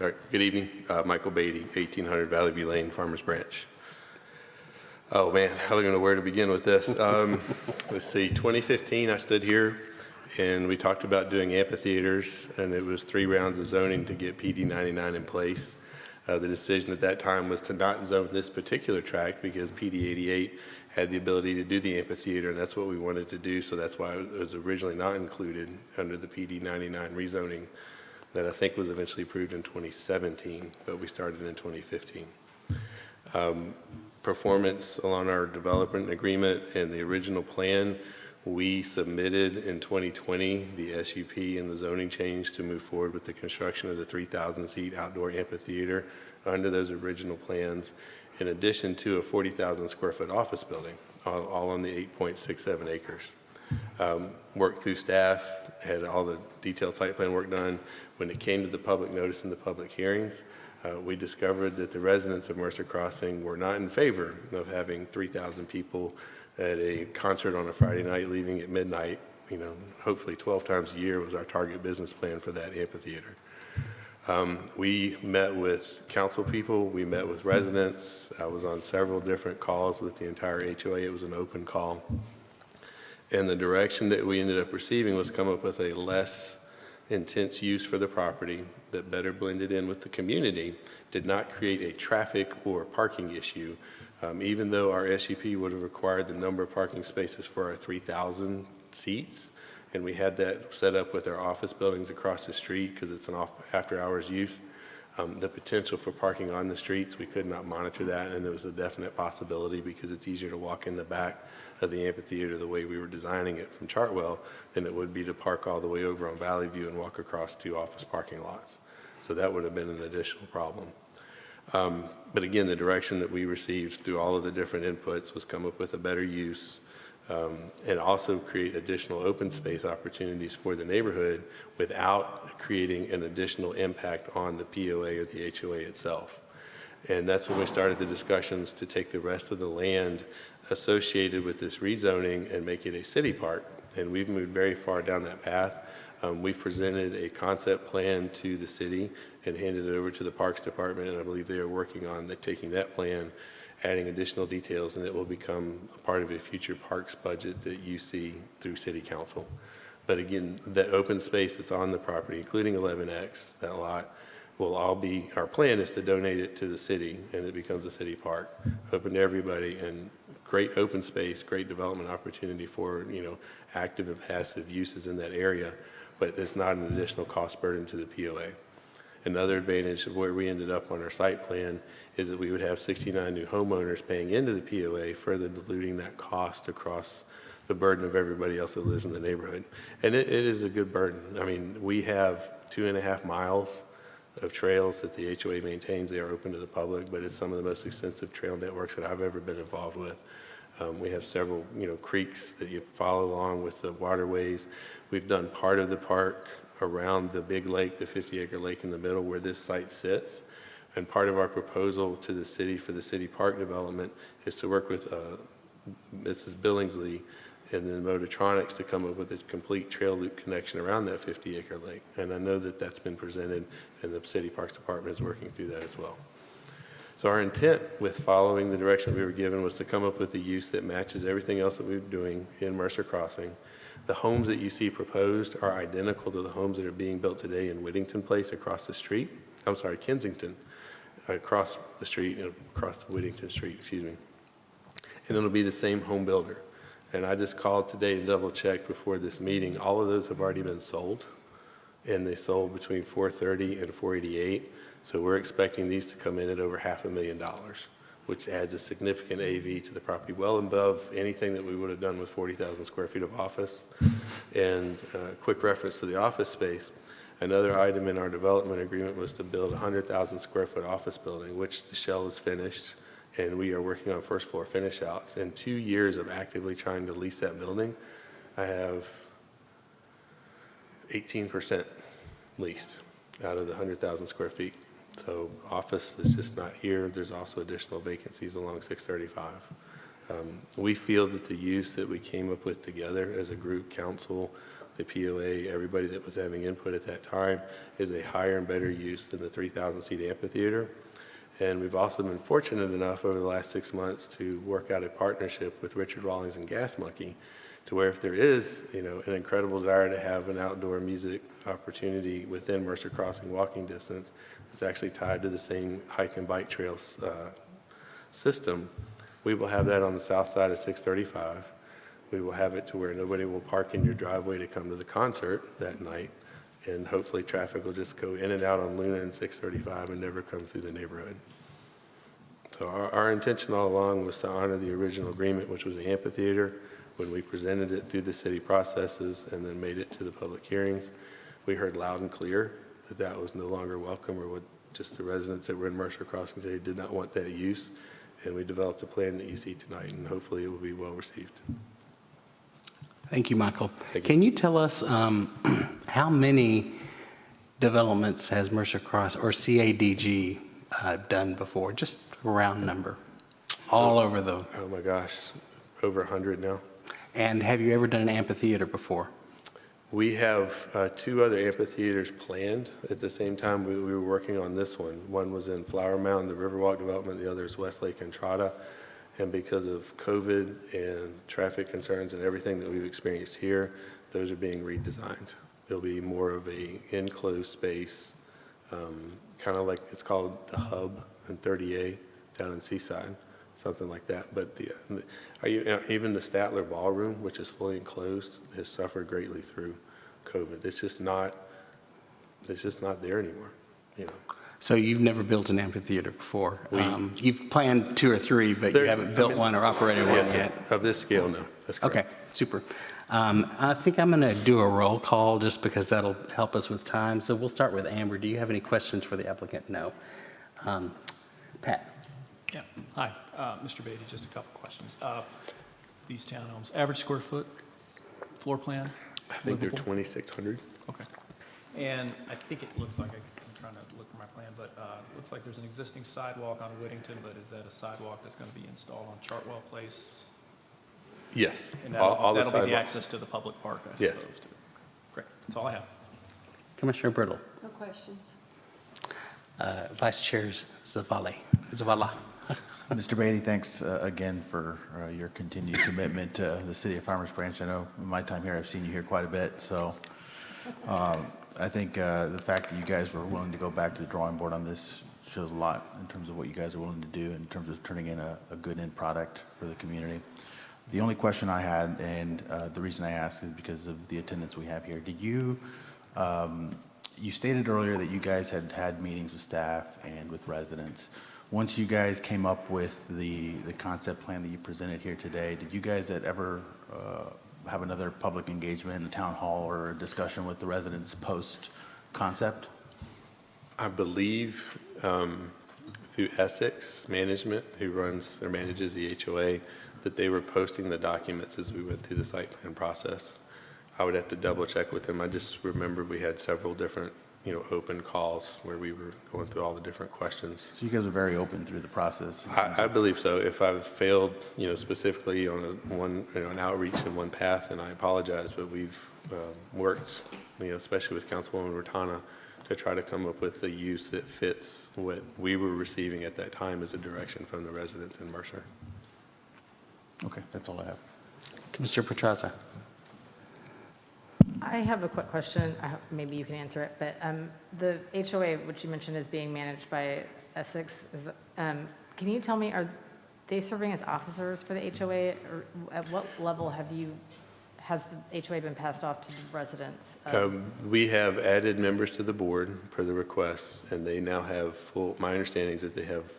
All right, good evening. Michael Beatty, 1800 Valley View Lane, Farmers Branch. Oh, man, I don't even know where to begin with this. Let's see, 2015, I stood here, and we talked about doing amphitheaters, and it was 3 rounds of zoning to get PD 99 in place. The decision at that time was to not zone this particular tract because PD 88 had the ability to do the amphitheater, and that's what we wanted to do, so that's why it was originally not included under the PD 99 rezoning that I think was eventually approved in 2017, but we started in 2015. Performance along our development agreement and the original plan We submitted in 2020 the SUP and the zoning change to move forward with the construction of the 3,000-seat outdoor amphitheater under those original plans, in addition to a 40,000 square foot office building, all on the 8.67 acres. Worked through staff, had all the detailed site plan work done. When it came to the public notice and the public hearings, we discovered that the residents of Mercer Crossing were not in favor of having 3,000 people at a concert on a Friday night, leaving at midnight. Hopefully 12 times a year was our target business plan for that amphitheater. We met with council people, we met with residents. I was on several different calls with the entire HOA. It was an open call. And the direction that we ended up receiving was come up with a less intense use for the property that better blended in with the community, did not create a traffic or parking issue, even though our SUP would have required the number of parking spaces for our 3,000 seats. And we had that set up with our office buildings across the street because it's an after-hours use. The potential for parking on the streets, we could not monitor that, and there was a definite possibility because it's easier to walk in the back of the amphitheater the way we were designing it from Chartwell than it would be to park all the way over on Valley View and walk across 2 office parking lots. So that would have been an additional problem. But again, the direction that we received through all of the different inputs was come up with a better use, and also create additional open space opportunities for the neighborhood without creating an additional impact on the POA or the HOA itself. And that's when we started the discussions to take the rest of the land associated with this rezoning and make it a city park. And we've moved very far down that path. We've presented a concept plan to the city and handed it over to the Parks Department, and I believe they are working on taking that plan, adding additional details, and it will become a part of a future parks budget that you see through City Council. But again, that open space that's on the property, including 11X, that lot, will all be, our plan is to donate it to the city, and it becomes a city park, open to everybody, and great open space, great development opportunity for, active and passive uses in that area, but it's not an additional cost burden to the POA. Another advantage of where we ended up on our site plan is that we would have 69 new homeowners paying into the POA, further diluting that cost across the burden of everybody else that lives in the neighborhood. And it is a good burden. I mean, we have 2.5 miles of trails that the HOA maintains. They are open to the public, but it's some of the most extensive trail networks that I've ever been involved with. We have several, creeks that you follow along with the waterways. We've done part of the park around the big lake, the 50-acre lake in the middle where this site sits. And part of our proposal to the city for the city park development is to work with Mrs. Billingsley and then Mototronics to come up with a complete trail loop connection around that 50-acre lake. And I know that that's been presented, and the city parks department is working through that as well. So our intent with following the direction we were given was to come up with a use that matches everything else that we're doing in Mercer Crossing. The homes that you see proposed are identical to the homes that are being built today in Whittington Place across the street. I'm sorry, Kensington, across the street, across Whittington Street, excuse me. And it'll be the same home builder. And I just called today to double check before this meeting. All of those have already been sold, and they sold between $430 and $488. So we're expecting these to come in at over $500,000, which adds a significant AV to the property, well above anything that we would have done with 40,000 square feet of office. And quick reference to the office space, another item in our development agreement was to build a 100,000 square foot office building, which the shell is finished, and we are working on first floor finish outs. In 2 years of actively trying to lease that building, I have 18% leased out of the 100,000 square feet. So office is just not here. There's also additional vacancies along 635. We feel that the use that we came up with together as a group, council, the POA, everybody that was having input at that time, is a higher and better use than the 3,000-seat amphitheater. And we've also been fortunate enough over the last 6 months to work out a partnership with Richard Rawlings and Gas Monkey, to where if there is, an incredible desire to have an outdoor music opportunity within Mercer Crossing walking distance, it's actually tied to the same hike and bike trails system. We will have that on the south side of 635. We will have it to where nobody will park in your driveway to come to the concert that night, and hopefully traffic will just go in and out on Luna and 635 and never come through the neighborhood. So our intention all along was to honor the original agreement, which was the amphitheater, when we presented it through the city processes and then made it to the public hearings, we heard loud and clear that that was no longer welcome, or what just the residents that were in Mercer Crossing today did not want that use. And we developed a plan that you see tonight, and hopefully it will be well received. Thank you, Michael. Thank you. Can you tell us how many developments has Mercer Cross or CADG done before? Just a round number, all over the. Oh my gosh, over 100 now. And have you ever done an amphitheater before? We have 2 other amphitheaters planned at the same time. We were working on this one. One was in Flower Mound, the Riverwalk development. The other is Westlake Entrada. And because of COVID and traffic concerns and everything that we've experienced here, those are being redesigned. It'll be more of a enclosed space, kind of like it's called the Hub in 30A down in Seaside, something like that. But even the Statler Ballroom, which is fully enclosed, has suffered greatly through COVID. It's just not there anymore, you know. So you've never built an amphitheater before? You've planned 2 or 3, but you haven't built one or operated one Yes, yet? of this scale, no. That's correct. Okay, super. I think I'm going to do a roll call just because that'll help us with time. So we'll start with Amber. Do you have any questions for the applicant? No. Pat? Yeah, hi, Mr. Beatty, just a couple questions. These townhomes, average square foot, floor plan? I think they're livable? 2,600. Okay. And I think it looks like, I'm trying to look at my plan, but it looks like there's an existing sidewalk on Whittington, but is that a sidewalk that's going to be installed on Chartwell Place? Yes. And all the that'll be the sidewalks. access to the public park, I Yes. suppose? Great, that's all I have. Commissioner Brittle? No questions. Vice Chair Zavala? Mr. Beatty, thanks again for your continued commitment to the city of Farmers Branch. I know in my time here, I've seen you here quite a bit, so I think the fact that you guys were willing to go back to the drawing board on this shows a lot in terms of what you guys are willing to do in terms of turning in a good end product for the community. The only question I had, and the reason I ask is because of the attendance we have here. Did you, you stated earlier that you guys had had meetings with staff and with residents. Once you guys came up with the concept plan that you presented here today, did you guys ever have another public engagement in the town hall or a discussion with the residents post-concept? I believe through Essex Management, who runs or manages the HOA, that they were posting the documents as we went through the site plan process. I would have to double check with them. I just remember we had several different, open calls where we were going through all the different questions. So you guys are very open through the process? I believe so. If I've failed, specifically on an outreach in one path, then I apologize, but we've worked, especially with Councilwoman Rotana, to try to come up with a use that fits what we were receiving at that time as a direction from the residents in Mercer. Okay, that's all I have. Commissioner Petraza? I have a quick question. Maybe you can answer it, but the HOA, which you mentioned is being managed by Essex, can you tell me, are they serving as officers for the HOA, or at what level has the HOA been passed off to the residents? We have added members to the board per the requests, and they now have my understanding is that they have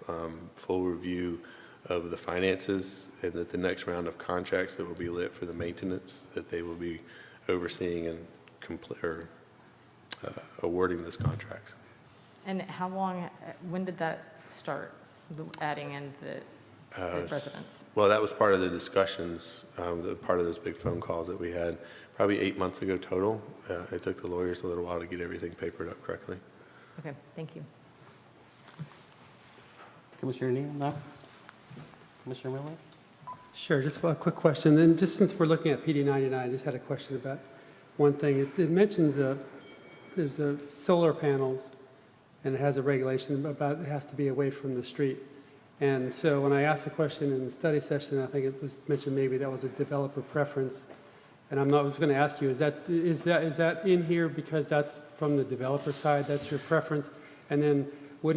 full review of the finances, and that the next round of contracts that will be lit for the maintenance, that they will be overseeing and awarding those contracts. And when did that start, adding in the residents? Well, that was part of the discussions, part of those big phone calls that we had, probably 8 months ago total. It took the lawyers a little while to get everything papered up correctly. Okay, thank you. Commissioner Neal? No? Commissioner Miller? Sure, just a quick question. Then just since we're looking at PD 99, I just had a question about one thing. It mentions there's solar panels, and it has a regulation about it has to be away from the street. And so when I asked the question in the study session, I think it was mentioned maybe that was a developer preference. And I was going to ask you, is that in here because that's from the developer side, that's your preference? And then why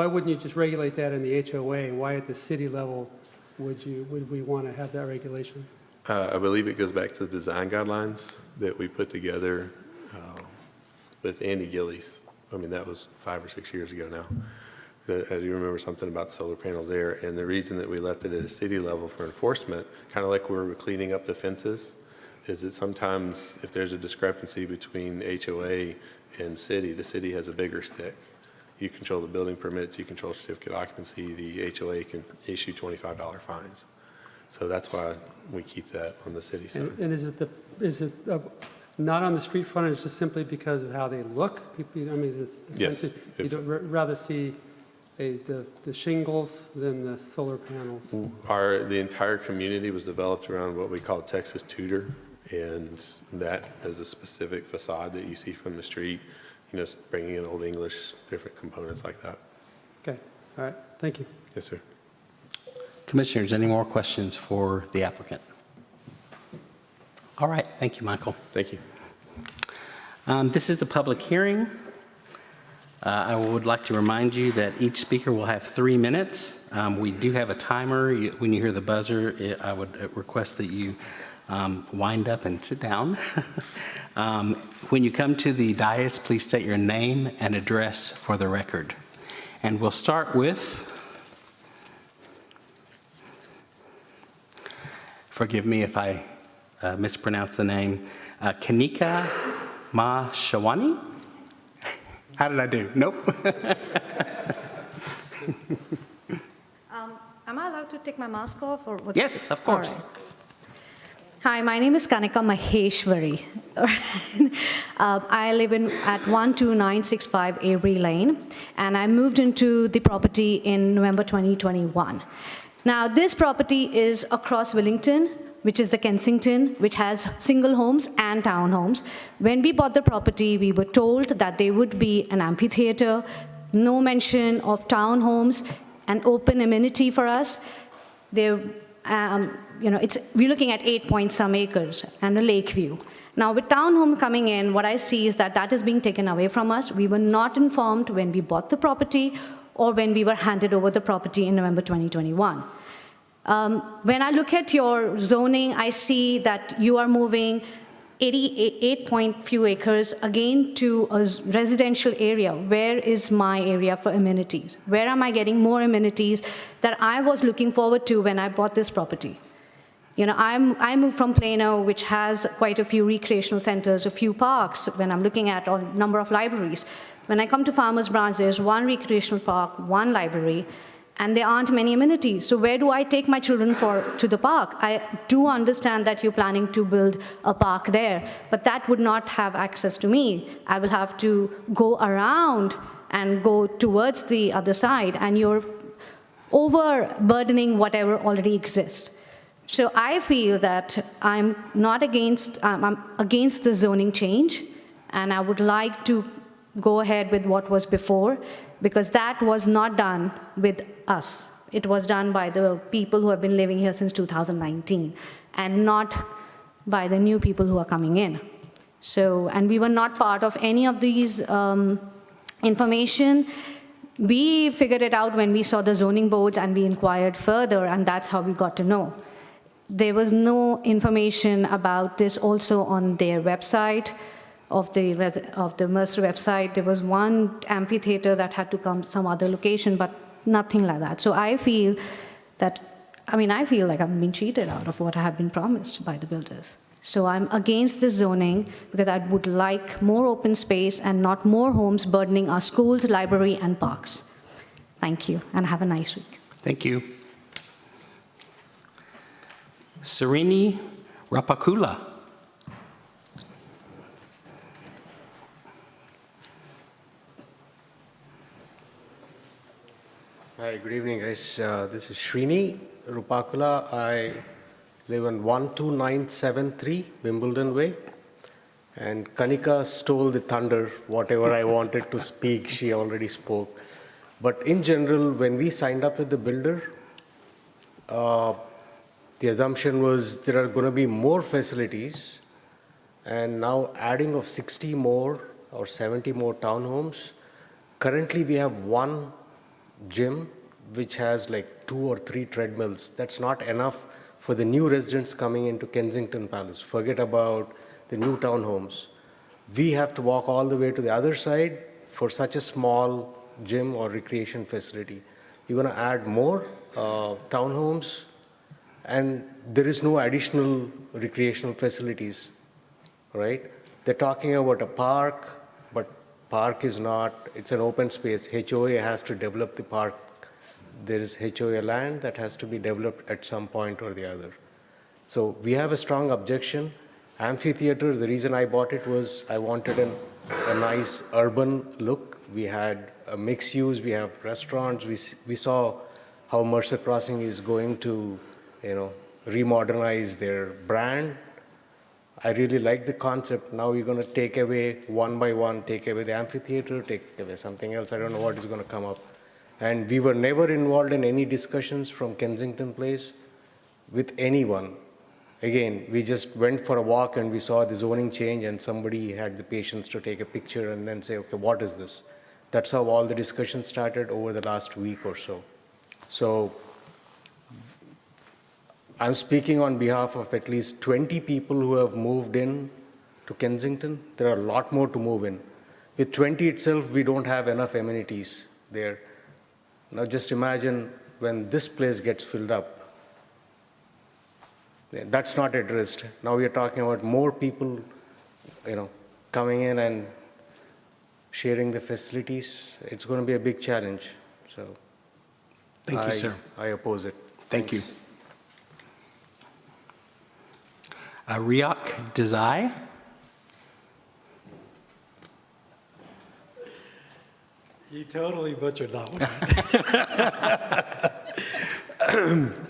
wouldn't you just regulate that in the HOA? Why at the city level would we want to have that regulation? I believe it goes back to the design guidelines that we put together with Andy Gillies. I mean, that was 5 or 6 years ago now. I do remember something about solar panels there, and the reason that we left it at a city level for enforcement, kind of like we were cleaning up the fences, is that sometimes if there's a discrepancy between HOA and city, the city has a bigger stick. You control the building permits, you control certificate of occupancy, the HOA can issue $25 fines. So that's why we keep that on the city side. And is it not on the street frontage just simply because of how they look? People, I mean, it's Yes. essentially, you'd rather see the shingles than the solar panels. The entire community was developed around what we call Texas Tudor, and that is a specific facade that you see from the street, you know, bringing in Old English, different components like that. Okay, all right, thank you. Yes, sir. Commissioners, any more questions for the applicant? All right, thank you, Michael. Thank you. This is a public hearing. I would like to remind you that each speaker will have 3 minutes. We do have a timer. When you hear the buzzer, I would request that you wind up and sit down. When you come to the dais, please state your name and address for the record. And we'll start with, forgive me if I mispronounce the name, Kanika Mahshawani? How did I do? Nope. Am I allowed to take my mask off or what? Yes, of course. All right. Hi, my name is Kanika Maheshwari. I live at 12965 Avery Lane, and I moved into the property in November 2021. Now, this property is across Wellington, which is the Kensington, which has single homes and townhomes. When we bought the property, we were told that there would be an amphitheater, no mention of townhomes, an open amenity for us. There, we're looking at 8-point-some acres and a lake view. Now, with townhome coming in, what I see is that is being taken away from us. We were not informed when we bought the property or when we were handed over the property in November 2021. When I look at your zoning, I see that you are moving 88 point few acres again to a residential area. Where is my area for amenities? Where am I getting more amenities that I was looking forward to when I bought this property? You know, I moved from Plano, which has quite a few recreational centers, a few parks, when I'm looking at a number of libraries. When I come to Farmers Branch, there's one recreational park, one library, and there aren't many amenities. So where do I take my children to the park? I do understand that you're planning to build a park there, but that would not have access to me. I will have to go around and go towards the other side, and you're overburdening whatever already exists. So I feel that I'm against the zoning change, and I would like to go ahead with what was before, because that was not done with us. It was done by the people who have been living here since 2019, and not by the new people who are coming in. So, and we were not part of any of these information. We figured it out when we saw the zoning boards and we inquired further, and that's how we got to know. There was no information about this also on their website, of the Mercer website. There was one amphitheater that had to come some other location, but nothing like that. So I feel like I'm being cheated out of what I have been promised by the builders. So I'm against this zoning because I would like more open space and not more homes burdening our schools, library, and parks. Thank you, and have a nice week. Thank you. Serini Rapakula. Hi, good evening, guys. This is Srini Rupakula. I live on 12973 Wimbledon Way. And Kanika stole the thunder. Whatever I wanted to speak, she already spoke. But in general, when we signed up with the builder, the assumption was there are going to be more facilities. And now adding of 60 more or 70 more townhomes. Currently, we have one gym which has like 2 or 3 treadmills. That's not enough for the new residents coming into Kensington Palace. Forget about the new townhomes. We have to walk all the way to the other side for such a small gym or recreation facility. You're going to add more townhomes, and there is no additional recreational facilities, right? They're talking about a park, but park is not, it's an open space. HOA has to develop the park. There is HOA land that has to be developed at some point or the other. So we have a strong objection. Amphitheater, the reason I bought it was I wanted a nice urban look. We had a mixed use, we have restaurants. We saw how Mercer Crossing is going to, remodernize their brand. I really like the concept. Now you're going to take away one by one, take away the amphitheater, take away something else. I don't know what is going to come up. And we were never involved in any discussions from Kensington Place with anyone. Again, we just went for a walk and we saw the zoning change, and somebody had the patience to take a picture and then say, okay, what is this? That's how all the discussions started over the last week or so. So I'm speaking on behalf of at least 20 people who have moved in to Kensington. There are a lot more to move in. With 20 itself, we don't have enough amenities there. Now just imagine when this place gets filled up. That's not addressed. Now we are talking about more people, coming in and sharing the facilities. It's going to be a big challenge. So Thank you, sir. I oppose it. Thank you. Thanks. Riak Desai. You totally butchered that one.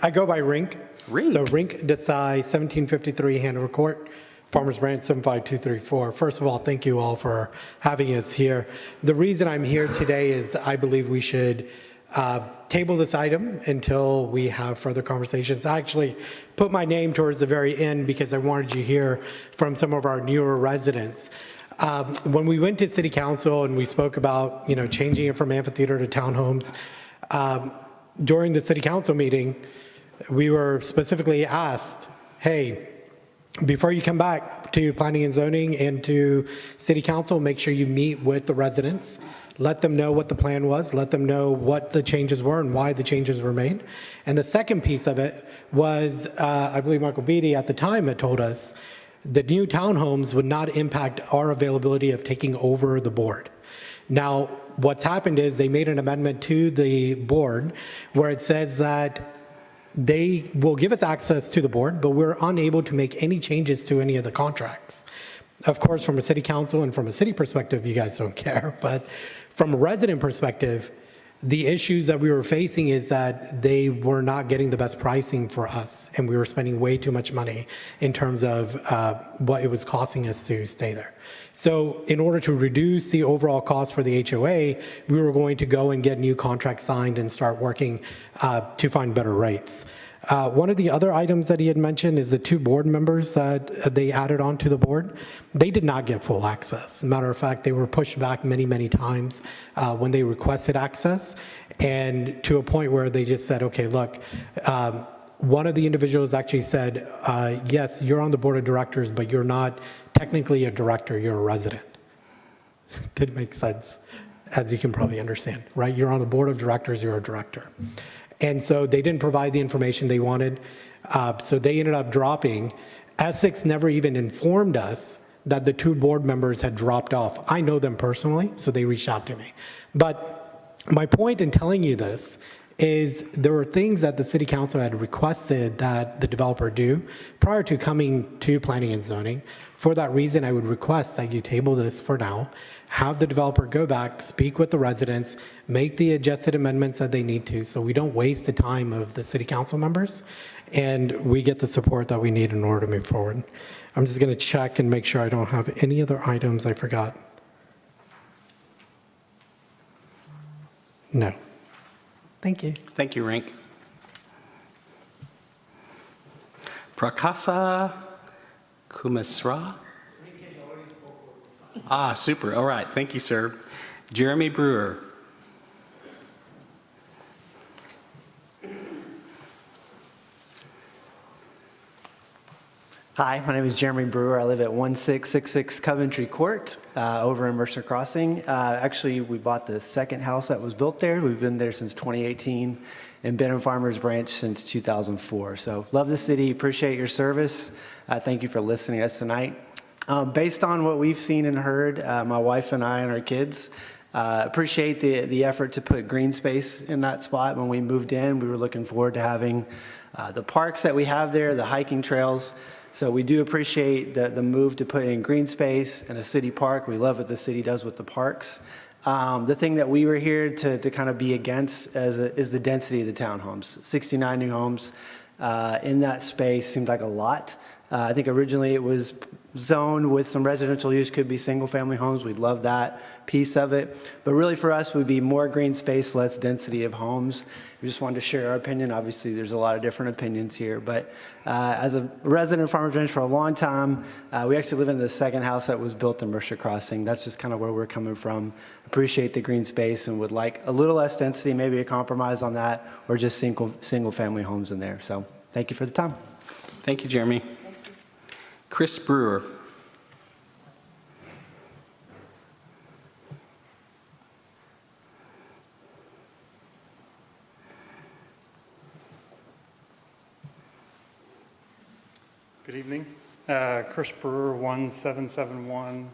I go by Rink. Rink. So Rink Desai, 1753 Hanover Court, Farmers Branch 75234. First of all, thank you all for having us here. The reason I'm here today is I believe we should table this item until we have further conversations. I actually put my name towards the very end because I wanted you to hear from some of our newer residents. When we went to City Council and we spoke about, changing it from amphitheater to townhomes, during the City Council meeting, we were specifically asked, hey, before you come back to Planning and Zoning and to City Council, make sure you meet with the residents. Let them know what the plan was, let them know what the changes were and why the changes were made. And the second piece of it was, I believe Michael Beatty at the time had told us, the new townhomes would not impact our availability of taking over the board. Now, what's happened is they made an amendment to the board where it says that they will give us access to the board, but we're unable to make any changes to any of the contracts. Of course, from a city council and from a city perspective, you guys don't care, but from a resident perspective, the issues that we were facing is that they were not getting the best pricing for us, and we were spending way too much money in terms of what it was costing us to stay there. So in order to reduce the overall cost for the HOA, we were going to go and get new contracts signed and start working to find better rates. One of the other items that he had mentioned is the 2 board members that they added onto the board. They did not get full access. As a matter of fact, they were pushed back many, many times when they requested access, and to a point where they just said, okay, look, one of the individuals actually said, yes, you're on the board of directors, but you're not technically a director, you're a resident. Didn't make sense, as you can probably understand, right? You're on the board of directors, you're a director. And so they didn't provide the information they wanted, so they ended up dropping. Essex never even informed us that the 2 board members had dropped off. I know them personally, so they reached out to me. But my point in telling you this is there were things that the city council had requested that the developer do prior to coming to planning and zoning. For that reason, I would request that you table this for now, have the developer go back, speak with the residents, make the adjusted amendments that they need to, so we don't waste the time of the city council members, and we get the support that we need in order to move forward. I'm just going to check and make sure I don't have any other items I forgot. No. Thank you. Thank you, Rink. Prakasa Kumisra? Ah, super. All right. Thank you, sir. Jeremy Brewer. Hi, my name is Jeremy Brewer. I live at 1666 Coventry Court over in Mercer Crossing. Actually, we bought the second house that was built there. We've been there since 2018 and been in Farmers Branch since 2004. So love the city, appreciate your service. Thank you for listening to us tonight. Based on what we've seen and heard, my wife and I and our kids appreciate the effort to put green space in that spot. When we moved in, we were looking forward to having the parks that we have there, the hiking trails. So we do appreciate the move to put in green space and a city park. We love what the city does with the parks. The thing that we were here to kind of be against is the density of the townhomes. 69 new homes in that space seemed like a lot. I think originally it was zoned with some residential use, could be single-family homes. We'd love that piece of it. But really for us would be more green space, less density of homes. We just wanted to share our opinion. Obviously, there's a lot of different opinions here. But as a resident of Farmers Branch for a long time, we actually live in the second house that was built in Mercer Crossing. That's just kind of where we're coming from. Appreciate the green space and would like a little less density, maybe a compromise on that, or just single-family homes in there. So thank you for the time. Thank you, Jeremy. Chris Brewer. Good evening. Chris Brewer, 1771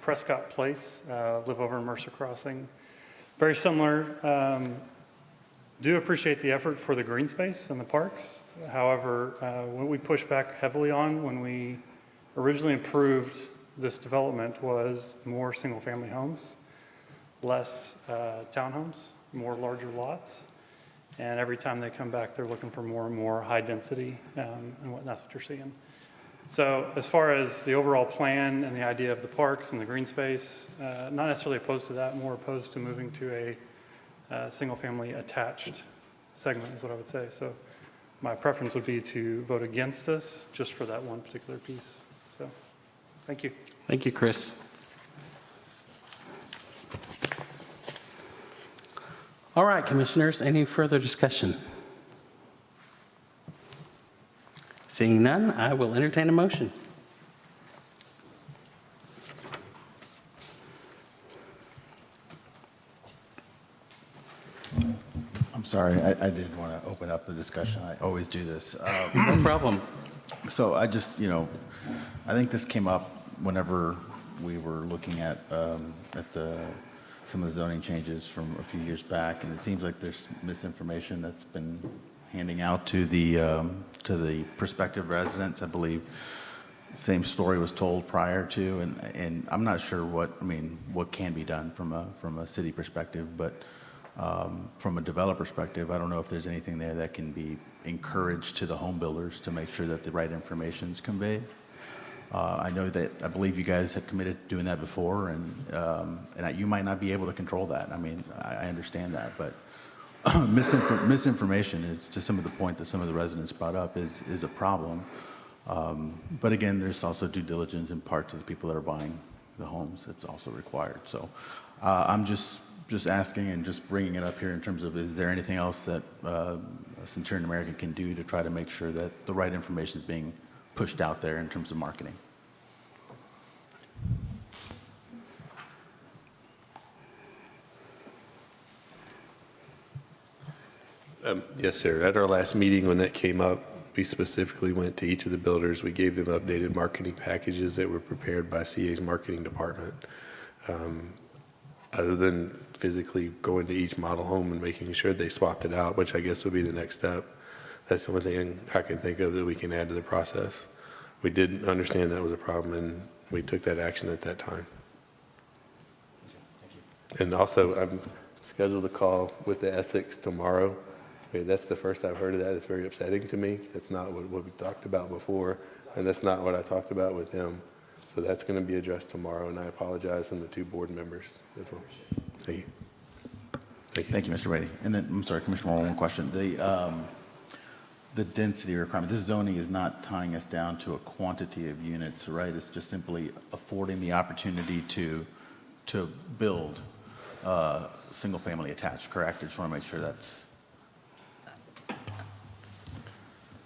Prescott Place. Live over in Mercer Crossing. Very similar. Do appreciate the effort for the green space and the parks. However, what we pushed back heavily on when we originally approved this development was more single-family homes, less townhomes, more larger lots. And every time they come back, they're looking for more and more high density, and that's what you're seeing. So as far as the overall plan and the idea of the parks and the green space, not necessarily opposed to that, more opposed to moving to a single-family attached segment is what I would say. So my preference would be to vote against this just for that one particular piece. So thank you. Thank you, Chris. All right, commissioners, any further discussion? Seeing none, I will entertain a motion. I'm sorry, I did want to open up the discussion. I always do this. No problem. So I just, I think this came up whenever we were looking at some of the zoning changes from a few years back, and it seems like there's misinformation that's been handing out to the prospective residents. I believe same story was told prior to, and I'm not sure what can be done from a city perspective, but from a developer perspective, I don't know if there's anything there that can be encouraged to the home builders to make sure that the right information is conveyed. I believe you guys have committed to doing that before, and you might not be able to control that. I understand that, but misinformation is, to some of the point that some of the residents brought up, is a problem. But again, there's also due diligence in part to the people that are buying the homes that's also required. So I'm just asking and just bringing it up here in terms of, is there anything else that Centurion American can do to try to make sure that the right information is being pushed out there in terms of marketing? Yes, sir. At our last meeting when that came up, we specifically went to each of the builders. We gave them updated marketing packages that were prepared by CA's marketing department. Other than physically going to each model home and making sure they swapped it out, which I guess would be the next step. That's the only thing I can think of that we can add to the process. We did understand that was a problem, and we took that action at that time. And also, I'm scheduled a call with the Essex tomorrow. Okay, that's the first I've heard of that. It's very upsetting to me. That's not what we talked about before, and that's not what I talked about with them. So that's going to be addressed tomorrow, and I apologize to the two board members as well. Thank you. Thank you, Mr. Brady. And then, I'm sorry, Commissioner Moore, one question. The density requirement, this zoning is not tying us down to a quantity of units, right? It's just simply affording the opportunity to build single-family attached, correct? I just want to make sure that's...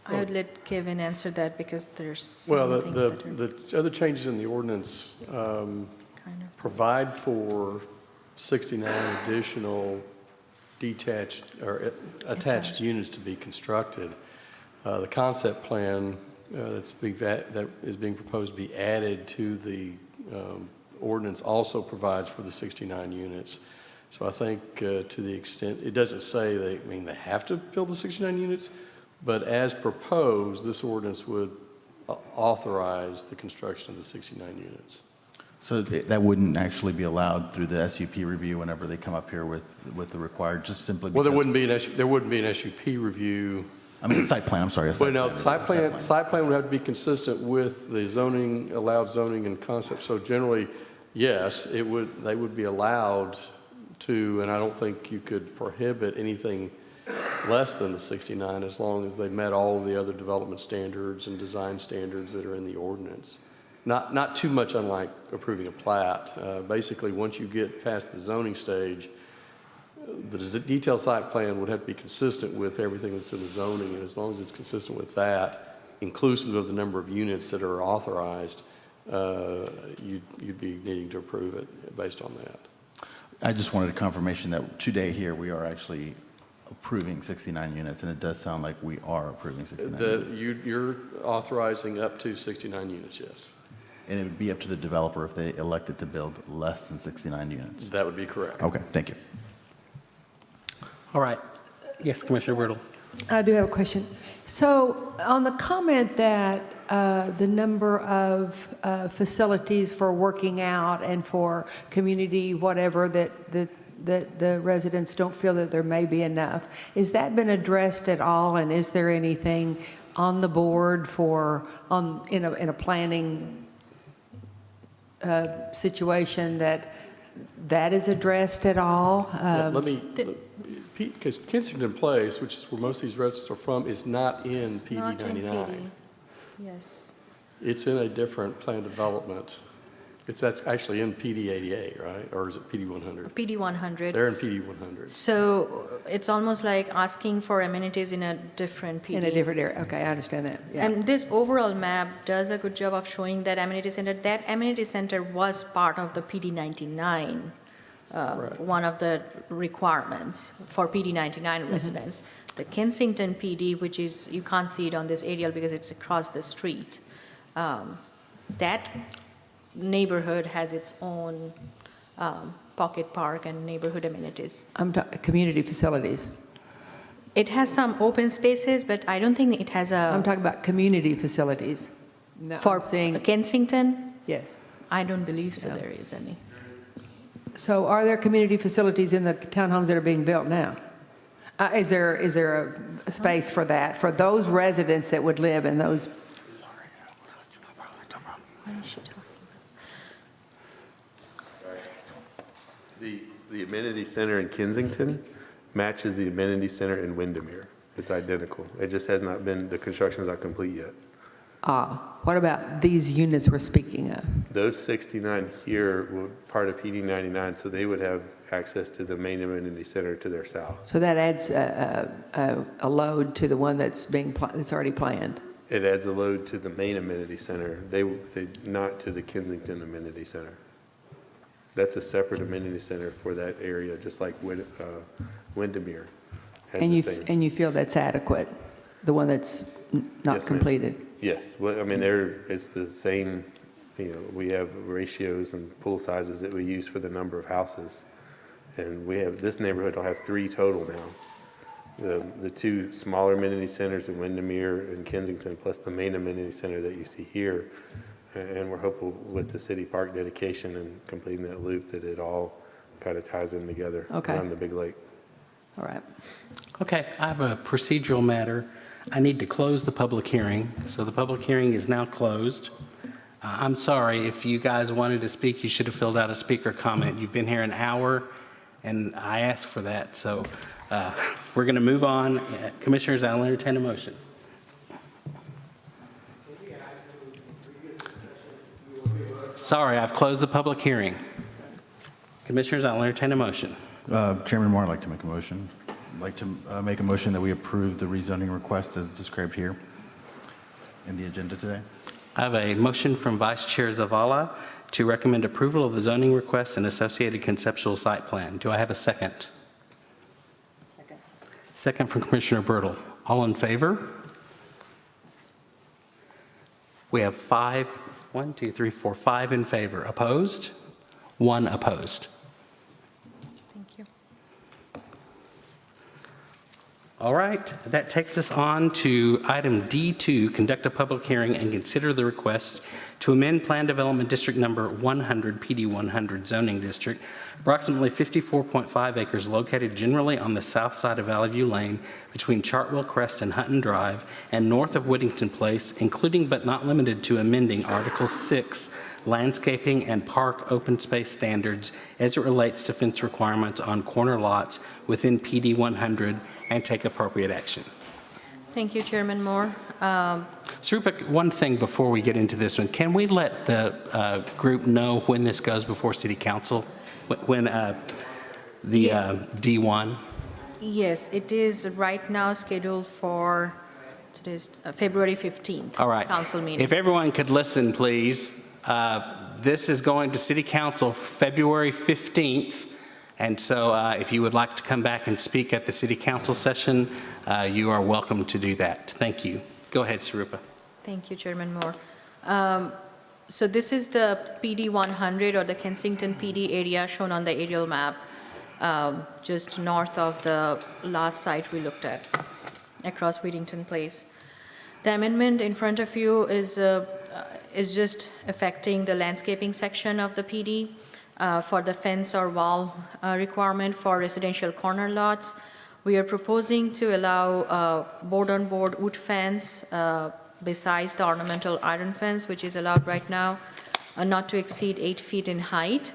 I would let Kevin answer that because there's Well, some things that are the other changes in the ordinance kind of. provide for 69 additional detached or attached units to be constructed. The concept plan that is being proposed to be added to the ordinance also provides for the 69 units. So I think to the extent, it doesn't say they have to build the 69 units, but as proposed, this ordinance would authorize the construction of the 69 units. So that wouldn't actually be allowed through the SUP review whenever they come up here with the required, just simply because... Well, there wouldn't be an SUP review. I mean, site plan, I'm sorry. Well, no, site plan would have to be consistent with the zoning, allowed zoning and concept. So generally, yes, they would be allowed to, and I don't think you could prohibit anything less than the 69 as long as they met all of the other development standards and design standards that are in the ordinance. Not too much unlike approving a plat. Basically, once you get past the zoning stage, the detailed site plan would have to be consistent with everything that's in the zoning, and as long as it's consistent with that, inclusive of the number of units that are authorized, you'd be needing to approve it based on that. I just wanted a confirmation that today here we are actually approving 69 units, and it does sound like we are approving 69 units. You're authorizing up to 69 units, yes. And it would be up to the developer if they elected to build less than 69 units. That would be correct. Okay, thank you. All right. Yes, Commissioner Brittle. I do have a question. So on the comment that the number of facilities for working out and for community whatever that the residents don't feel that there may be enough, has that been addressed at all? And is there anything on the board in a planning situation that is addressed at all? Because Kensington Place, which is where most of these residents are from, is not in PD Not in 99. PD. Yes. It's in a different plan development. That's actually in PD 88, right? Or is it PD 100? PD 100. They're in PD 100. So it's almost like asking for amenities in a different PD. In a different area. Okay, I understand that. Yeah. And this overall map does a good job of showing that amenity center. That amenity center was part of the PD 99, one of the requirements for PD 99 residents. The Kensington PD, which is, you can't see it on this aerial because it's across the street, that neighborhood has its own pocket park and neighborhood amenities. I'm talking community facilities. It has some open spaces, but I don't think it has a... I'm talking about community facilities. No, for Kensington? Yes. I don't believe so there is any. So are there community facilities in the townhomes that are being built now? Is there a space for that, for those residents that would live in those? What is she talking about? The amenity center in Kensington matches the amenity center in Windermere. It's identical. It just has not been, the construction is not complete yet. What about these units we're speaking of? Those 69 here were part of PD 99, so they would have access to the main amenity center to their south. So that adds a load to the one that's already planned. It adds a load to the main amenity center, they not to the Kensington amenity center. That's a separate amenity center for that area, just like Windermere has And the you same. and you feel that's adequate, the one that's not Yes, ma'am. completed? Yes, well, I mean, it's the same, we have ratios and pool sizes that we use for the number of houses. And this neighborhood will have 3 total now. The 2 smaller amenity centers in Windermere and Kensington, plus the main amenity center that you see here. And we're hopeful with the city park dedication and completing that loop that it all kind of ties in together around the big lake. All right. Okay, I have a procedural matter. I need to close the public hearing, so the public hearing is now closed. I'm sorry, if you guys wanted to speak, you should have filled out a speaker comment. You've been here an hour, and I asked for that, so we're going to move on. Commissioners, I'll entertain a motion. Sorry, I've closed the public hearing. Commissioners, I'll entertain a motion. Chairman Moore, I'd like to make a motion. I'd like to make a motion that we approve the rezoning request as described here. in the agenda today. I have a motion from Vice Chair Zavala to recommend approval of the zoning request and associated conceptual site plan. Do I have a second? Second. Second from Commissioner Bertle. All in favor? We have 5 in favor. Opposed? 1 opposed. Thank you. All right, that takes us on to item D2, conduct a public hearing and consider the request to amend Plan Development District Number 100, PD 100 zoning district, approximately 54.5 acres located generally on the south side of Valley View Lane between Chartwell Crest and Hutton Drive and north of Whittington Place, including but not limited to amending Article 6, landscaping and park open space standards as it relates to fence requirements on corner lots within PD 100 and take appropriate action. Thank you, Chairman Moore. Sarupa, one thing before we get into this one, can we let the group know when this goes before City Council? When the D1? Yes, it is right now scheduled for today's February 15th. All right. Council meeting. If everyone could listen, please. This is going to City Council February 15th. And so if you would like to come back and speak at the City Council session, you are welcome to do that. Thank you. Go ahead, Sarupa. Thank you, Chairman Moore. So this is the PD 100 or the Kensington PD area shown on the aerial map, just north of the last site we looked at, across Whittington Place. The amendment in front of you is just affecting the landscaping section of the PD for the fence or wall requirement for residential corner lots. We are proposing to allow board-on-board wood fence besides the ornamental iron fence, which is allowed right now, not to exceed 8 feet in height,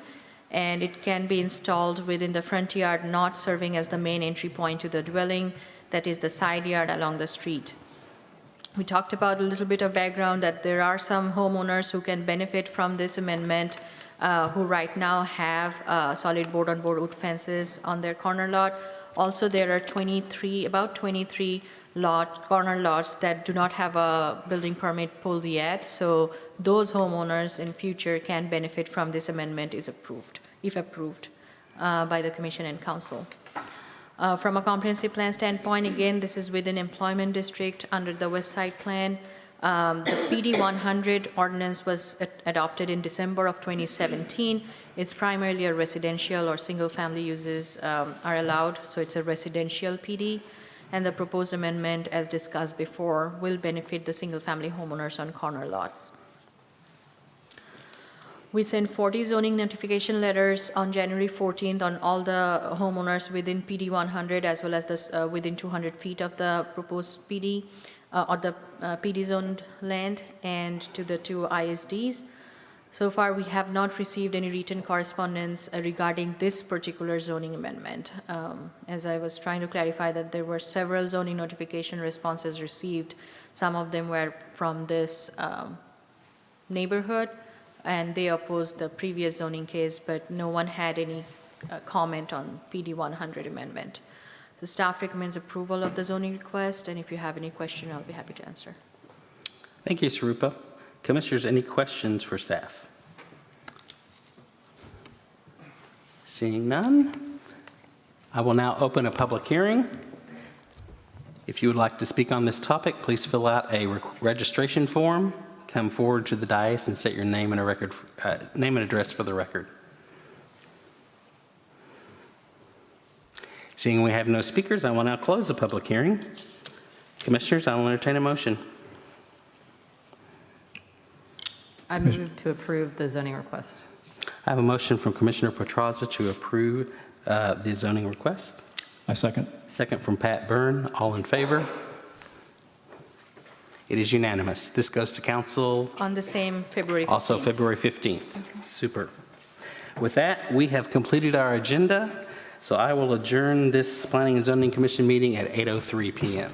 and it can be installed within the front yard, not serving as the main entry point to the dwelling, that is the side yard along the street. We talked about a little bit of background that there are some homeowners who can benefit from this amendment who right now have solid board-on-board wood fences on their corner lot. Also, there are about 23 corner lots that do not have a building permit pulled yet. So those homeowners in future can benefit from this amendment if approved by the Commission and Council. From a comprehensive plan standpoint, again, this is within employment district under the West Side Plan. The PD 100 ordinance was adopted in December of 2017. It's primarily a residential or single-family uses are allowed, so it's a residential PD. And the proposed amendment, as discussed before, will benefit the single-family homeowners on corner lots. We sent 40 zoning notification letters on January 14th on all the homeowners within PD 100 as well as this, within 200 feet of the proposed PD or the PD zoned land and to the 2 ISDs. So far, we have not received any written correspondence regarding this particular zoning amendment. As I was trying to clarify that there were several zoning notification responses received. Some of them were from this neighborhood, and they opposed the previous zoning case, but no one had any comment on PD 100 amendment. The staff recommends approval of the zoning request, and if you have any question, I'll be happy to answer. Thank you, Sarupa. Commissioners, any questions for staff? Seeing none, I will now open a public hearing. If you would like to speak on this topic, please fill out a registration form, come forward to the dais and state your name and address for the record. Seeing we have no speakers, I will now close the public hearing. Commissioners, I will entertain a motion. I move to approve the zoning request. I have a motion from Commissioner Petraza to approve the zoning request. I second. Second from Pat Byrne. All in favor? It is unanimous. This goes to council. On the same February 15th. Also February 15th. Super. With that, we have completed our agenda. So I will adjourn this Planning and Zoning Commission meeting at 8:03 p.m.